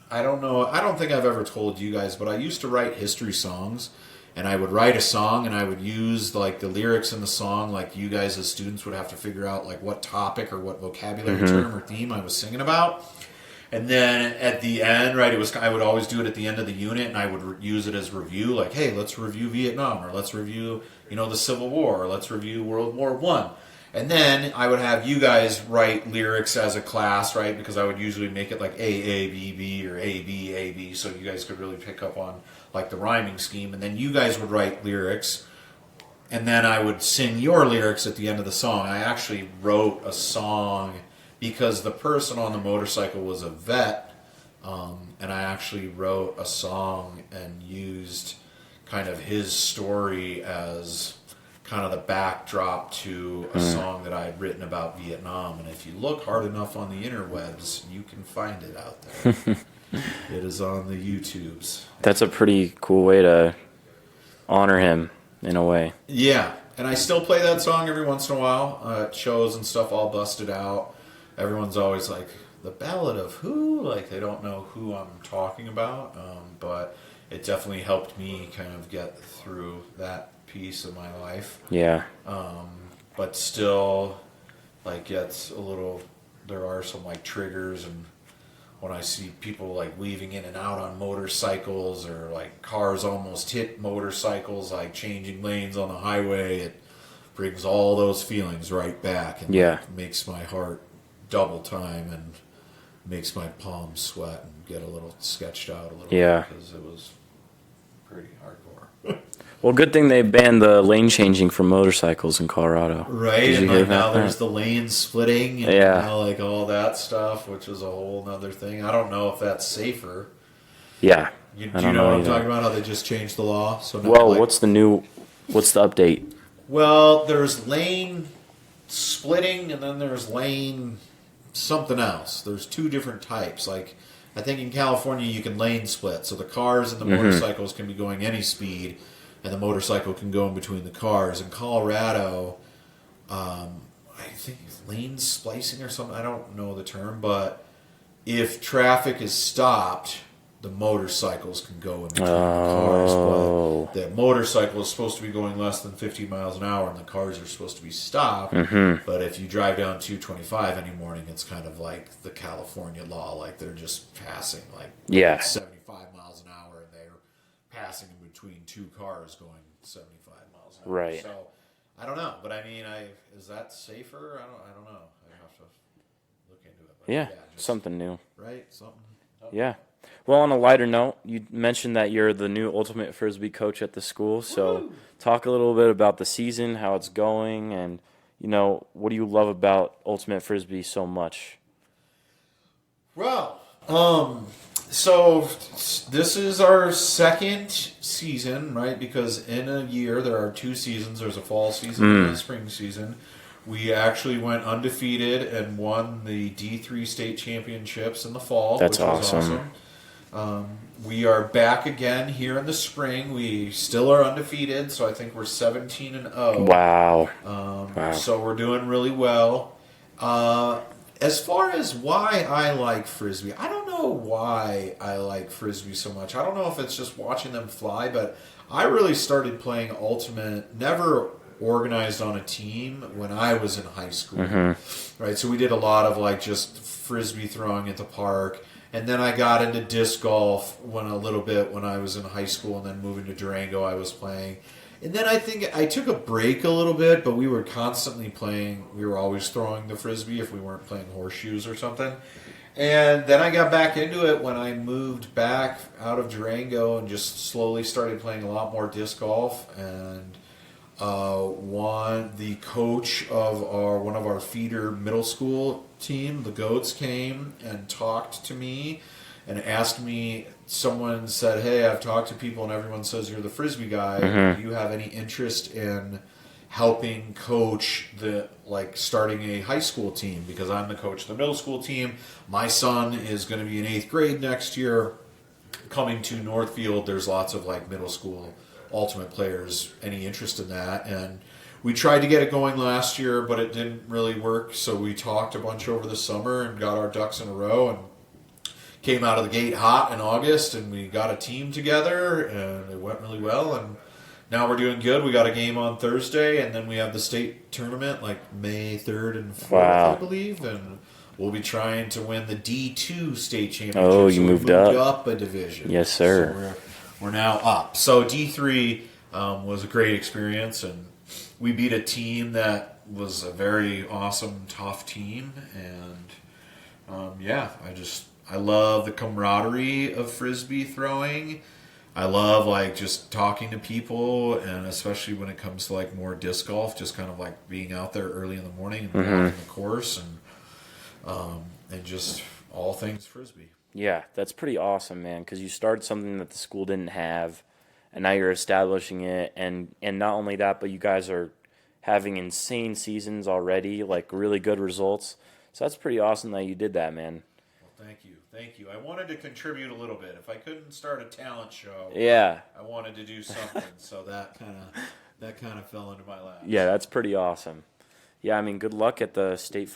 I don't know, I don't think I've ever told you guys, but I used to write history songs. And I would write a song and I would use like the lyrics in the song, like you guys as students would have to figure out like what topic or what vocabulary term or theme I was singing about. And then at the end, right, I would always do it at the end of the unit, and I would use it as review, like, hey, let's review Vietnam, or let's review, the Civil War, or let's review World War I. And then I would have you guys write lyrics as a class, right, because I would usually make it like A, B, B, or A, B, so you guys could really pick up on like the rhyming scheme. And then you guys would write lyrics, and then I would sing your lyrics at the end of the song. I actually wrote a song because the person on the motorcycle was a vet, and I actually wrote a song and used kind of his story as kind of the backdrop to a song that I had written about Vietnam. And if you look hard enough on the interwebs, you can find it out there. It is on the YouTubes. That's a pretty cool way to honor him in a way. Yeah, and I still play that song every once in a while at shows and stuff, all busted out. Everyone's always like, the Ballad of who? Like, they don't know who I'm talking about, but it definitely helped me kind of get through that piece of my life. Yeah. But still, like, gets a little, there are some, like, triggers, and when I see people, like, weaving in and out on motorcycles, or, like, cars almost hit motorcycles, like, changing lanes on the highway, it brings all those feelings right back, and like, makes my heart double time, and makes my palms sweat and get a little sketched out a little bit, because it was pretty hardcore. Well, good thing they banned the lane changing for motorcycles in Colorado. Right, Did you and hear like now about there's that? the lane splitting and Yeah. now like all that stuff, which is a whole nother thing. I don't know if that's safer. Yeah. Do I you don't know what know I'm either. talking about? How they just changed the law? So now, Well, like, what's the update? well, there's lane splitting and then there's lane something else. There's two different types. Like I think in California you can lane split, so the cars and the motorcycles can be going any speed, and the motorcycle can go in between the cars. In Colorado, I think it's lane splicing or something. I don't know the term, but if traffic is stopped, the motorcycles can go in between the cars. Oh. But the motorcycle is supposed to be going less than 50 miles an hour, and the cars are supposed to be stopped. But if you drive down 225 any morning, it's kind of like the California law. Like they're just passing like Yeah. 75 miles an hour, and they're passing in between two cars going 75 miles an hour. Right. So I don't know, but I mean, is that safer? I don't know. I have to look into it. But Yeah. just, Something new. right? Something. Yeah. Well, on a lighter note, you mentioned that you're the new ultimate frisbee coach at the school. So, talk a little bit about the season, how it's going, and what do you love about ultimate frisbee so much? Well, so this is our second season, right? Because in a year there are two seasons. There's a fall season and a spring season. We actually went undefeated and won the D3 state championships in the fall. That's which was awesome. We are back again here in the spring. We still are undefeated, so I think we're 17-0. Wow. Wow. So we're doing really well. As far as why I like frisbee, I don't know why I like frisbee so much. I don't know if it's just watching them fly, but I really started playing ultimate, never organized on a team when I was in high school. Right, so we did a lot of like just frisbee throwing at the park. And then I got into disc golf when I was in high school, and then moving to Durango I was playing. And then I think I took a break a little bit, but we were constantly playing. We were always throwing the frisbee if we weren't playing horseshoes or something. And then I got back into it when I moved back out of Durango and just slowly started playing a lot more disc golf. And the coach of one of our feeder middle school team, the Goats, came and talked to me and asked me. Someone said, "Hey, I've talked to people and everyone says you're the frisbee guy. Do you have any interest in helping coach starting a high school team? Because I'm the coach of the middle school team. My son is going to be in 8th grade next year. Coming to Northfield, there's lots of middle school ultimate players. Any interest in that?" And we tried to get it going last year, but it didn't really work. So we talked a bunch over the summer and got our ducks in a row and came out of the gate hot in August, and we got a team together, and it went really well. And now we're doing good. We got a game on Thursday, and then we have the state tournament May 3rd and 4th, Wow. I believe. And we'll be trying to win the D2 state championship. Oh, you So we moved up a division. Yes, sir. So we're now up. So D3 was a great experience, and we beat a team that was a very awesome, tough team. And I love the camaraderie of frisbee throwing. I love just talking to people, and especially when it comes to more disc golf, just kind of being out there early in the morning and walking the course, and just all things frisbee. Yeah, that's pretty awesome, man, because you started something that the school didn't have, and now you're establishing it, and not only that, but you guys are having insane seasons already, really good results. So that's pretty awesome that you did that, man. Well, thank you. I wanted to contribute a little bit. If I couldn't start a talent show, Yeah. I wanted to do something. So that kind of fell into my lap. Yeah, that's pretty awesome. Yeah, I mean, good luck at the state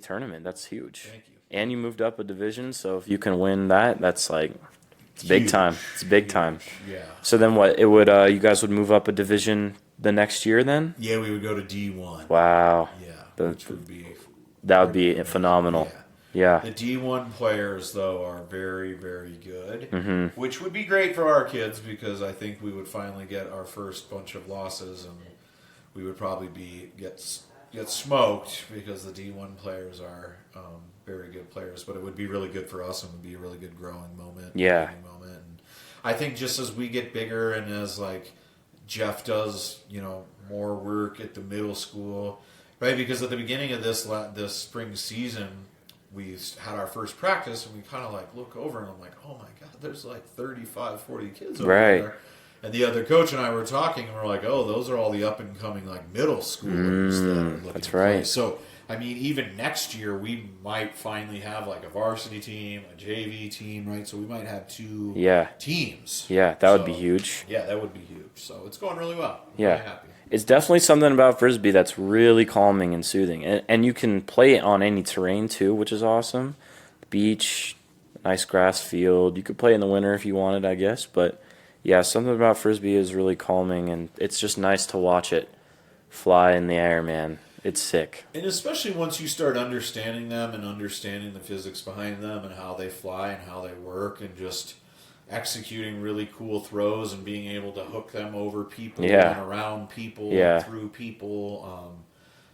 tournament. That's huge. Thank you. And you moved up a division, so if you can win that, that's it's big Huge. time. It's big time. Yeah. So then what? It would you guys would move up a division the next year then? Yeah, we would go to D1. Wow. Yeah, which would be That would be phenomenal. Yeah. The D1 players, though, are very, very good, which would be great for our kids because I think we would finally get our first bunch of losses, and we would probably get smoked because the D1 players are very good players. But it would be really good for us, and would be a really good growing moment. Yeah. Moment. And I think just as we get bigger and as Jeff does, more work at the middle school, right? Because at the beginning of this spring season, we had our first practice, and we kind of like look over, and I'm like, oh my God, there's like 35, 40 kids over Right. there. And the other coach and I were talking, and we're like, oh, those are all the up and coming like middle schoolers that are looking that's to play. right. So, I mean, even next year, we might finally have like a varsity team, a JV team, right? So we might have two teams. Yeah, that would be huge. Yeah, that would be huge. So it's going really well. I'm Yeah. really happy. It's definitely something about Frisbee that's really calming and soothing. And you can play it on any terrain too, which is awesome. Beach, nice grass field. You could play in the winter if you wanted, I guess. But yeah, something about Frisbee is really calming, and it's just nice to watch it fly in the air, man. It's sick. And especially once you start understanding them and understanding the physics behind them and how they fly and how they work, and just executing really cool throws and being able to hook them over people and around people and through people.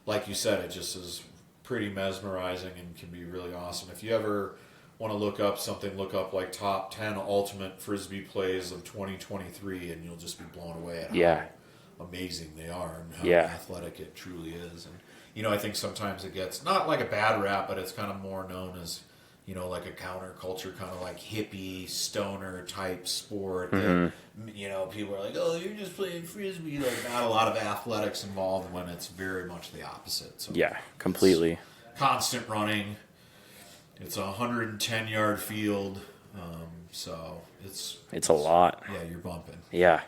Like you said, it just is pretty mesmerizing and can be really awesome. If you ever want to look up something, look up like top 10 ultimate Frisbee plays of 2023, and you'll just be blown away at how amazing they are and how athletic it truly is. And I think sometimes it gets not like a bad rap, but it's kind of more known as like a counterculture, kind of like hippie stoner type sport that people are like, oh, you're just playing Frisbee. Like, not a lot of athletics involved, when it's very much the opposite. So yeah, completely. Constant running. It's a 110-yard field, so it's a lot. Yeah, you're bumping. Yeah.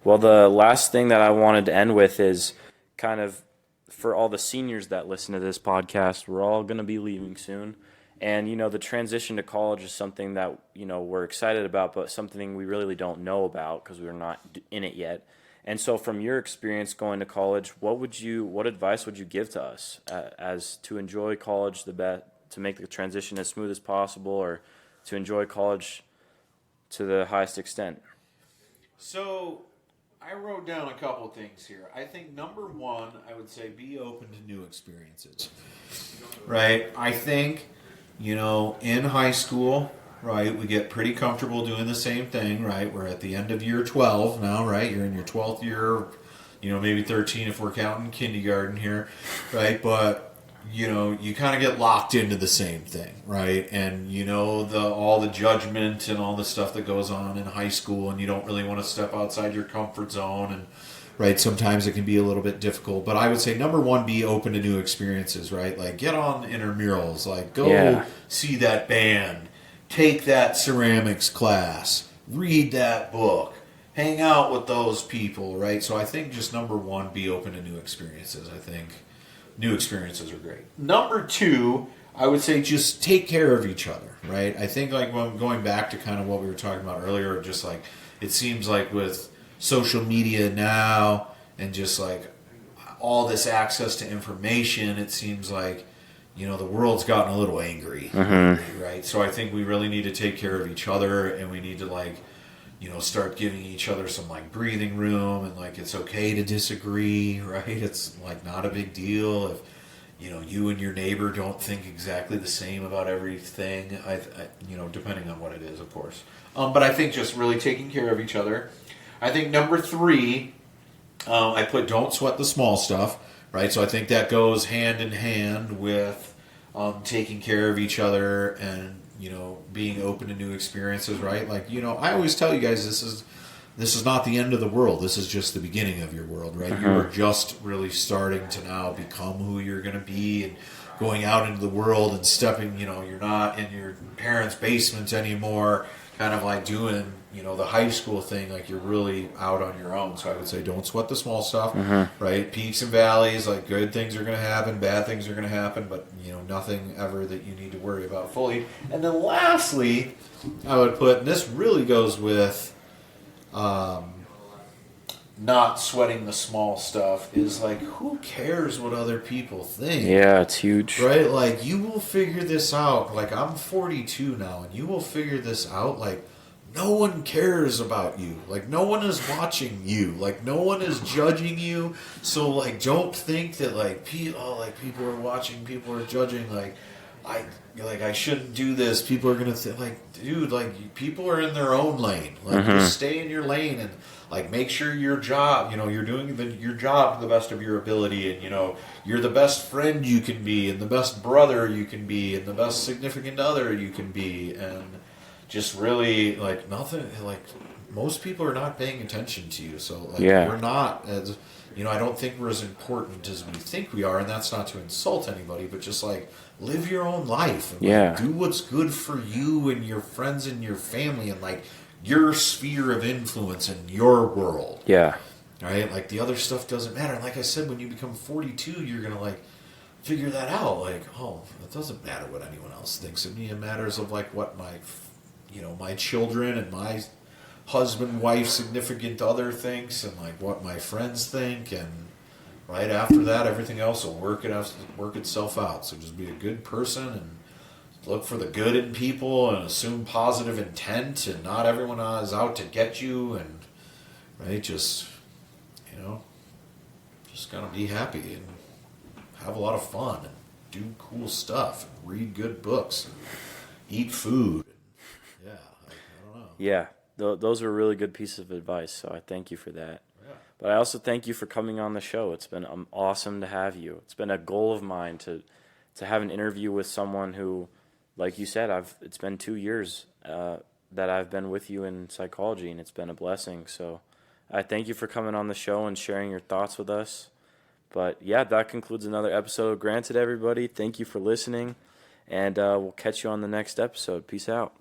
Well, the last thing that I wanted to end with is kind of for all the seniors that listen to this podcast. We're all going to be leaving soon. And, the transition to college is something that, we're excited about, but something we really don't know about because we're not in it yet. And so from your experience going to college, what advice would you give to us as to enjoy college the best, to make the transition as smooth as possible, or to enjoy college to the highest extent? So I wrote down a couple of things here. I think number one, I would say be open to new experiences. Right? I think, in high school, right, we get pretty comfortable doing the same thing, right? We're at the end of year 12 now, right? You're in your 12th year, maybe 13 if we're counting kindergarten here, right? But you kind of get locked into the same thing, right? And all the judgment and all the stuff that goes on in high school, and you don't really want to step outside your comfort zone, and right, sometimes it can be a little bit difficult. But I would say number one, be open to new experiences, right? Like, get on intramurals, like go see that band, take that ceramics class, read that book, hang out with those people, right? So I think just number one, be open to new experiences. I think new experiences are great. Number two, I would say just take care of each other, right? I think like when going back to kind of what we were talking about earlier, just like it seems like with social media now and just like all this access to information, it seems like, the world's gotten a little angry, right? So I think we really need to take care of each other, and we need to like, start giving each other some like breathing room, and like it's okay to disagree, right? It's like not a big deal if you and your neighbor don't think exactly the same about everything. I depending on what it is, of course. But I think just really taking care of each other. I think number three, I put don't sweat the small stuff, right? So I think that goes hand in hand with taking care of each other and being open to new experiences, right? Like, I always tell you guys, this is not the end of the world. This is just the beginning of your world, right? You are just really starting to now become who you're going to be, and going out into the world and stepping, you're not in your parents' basement anymore, kind of like doing, the high school thing, like you're really out on your own. So I would say don't sweat the small stuff, right? Peaks and valleys, like good things are going to happen, bad things are going to happen, but, nothing ever that you need to worry about fully. And then lastly, I would put, and this really goes with not sweating the small stuff, is like, who cares what other people think? Yeah, it's huge. Right? Like, you will figure this out. Like, I'm 42 now, and you will figure this out. Like, no one cares about you. Like, no one is watching you. Like, no one is judging you. So, like, don't think that, like, people are watching, people are judging. Like, like I shouldn't do this. People are gonna think like, dude, like people are in their own lane. Like just stay in your lane and like make sure your job, you're doing your job to the best of your ability, and you're the best friend you can be, and the best brother you can be, and the best significant other you can be, and just really like nothing like most people are not paying attention to you. So like we're not as I don't think we're as important as we think we are, and that's not to insult anybody, but just like live your own life and like, do what's good for you and your friends and your family and like your sphere of influence in your world. Yeah. Right? Like the other stuff doesn't matter. And like I said, when you become 42, you're gonna like figure that out. Like, oh, it doesn't matter what anyone else thinks of me. It matters of like what my children and my husband, wife, significant other thinks, and like what my friends think, and right after that, everything else will work itself out. So just be a good person and look for the good in people and assume positive intent, and not everyone is out to get you, and right, just gotta be happy and have a lot of fun and do cool stuff and read good books and eat food. And, I don't know. Yeah. Those were really good pieces of advice, so I thank you for that. Yeah. But I also thank you for coming on the show. It's been awesome to have you. It's been a goal of mine to have an interview with someone who, like you said, it's been 2 years that I've been with you in psychology, and it's been a blessing. So I thank you for coming on the show and sharing your thoughts with us. But yeah, that concludes another episode of Granted, everybody. Thank you for listening, and we'll catch you on the next episode. Peace out.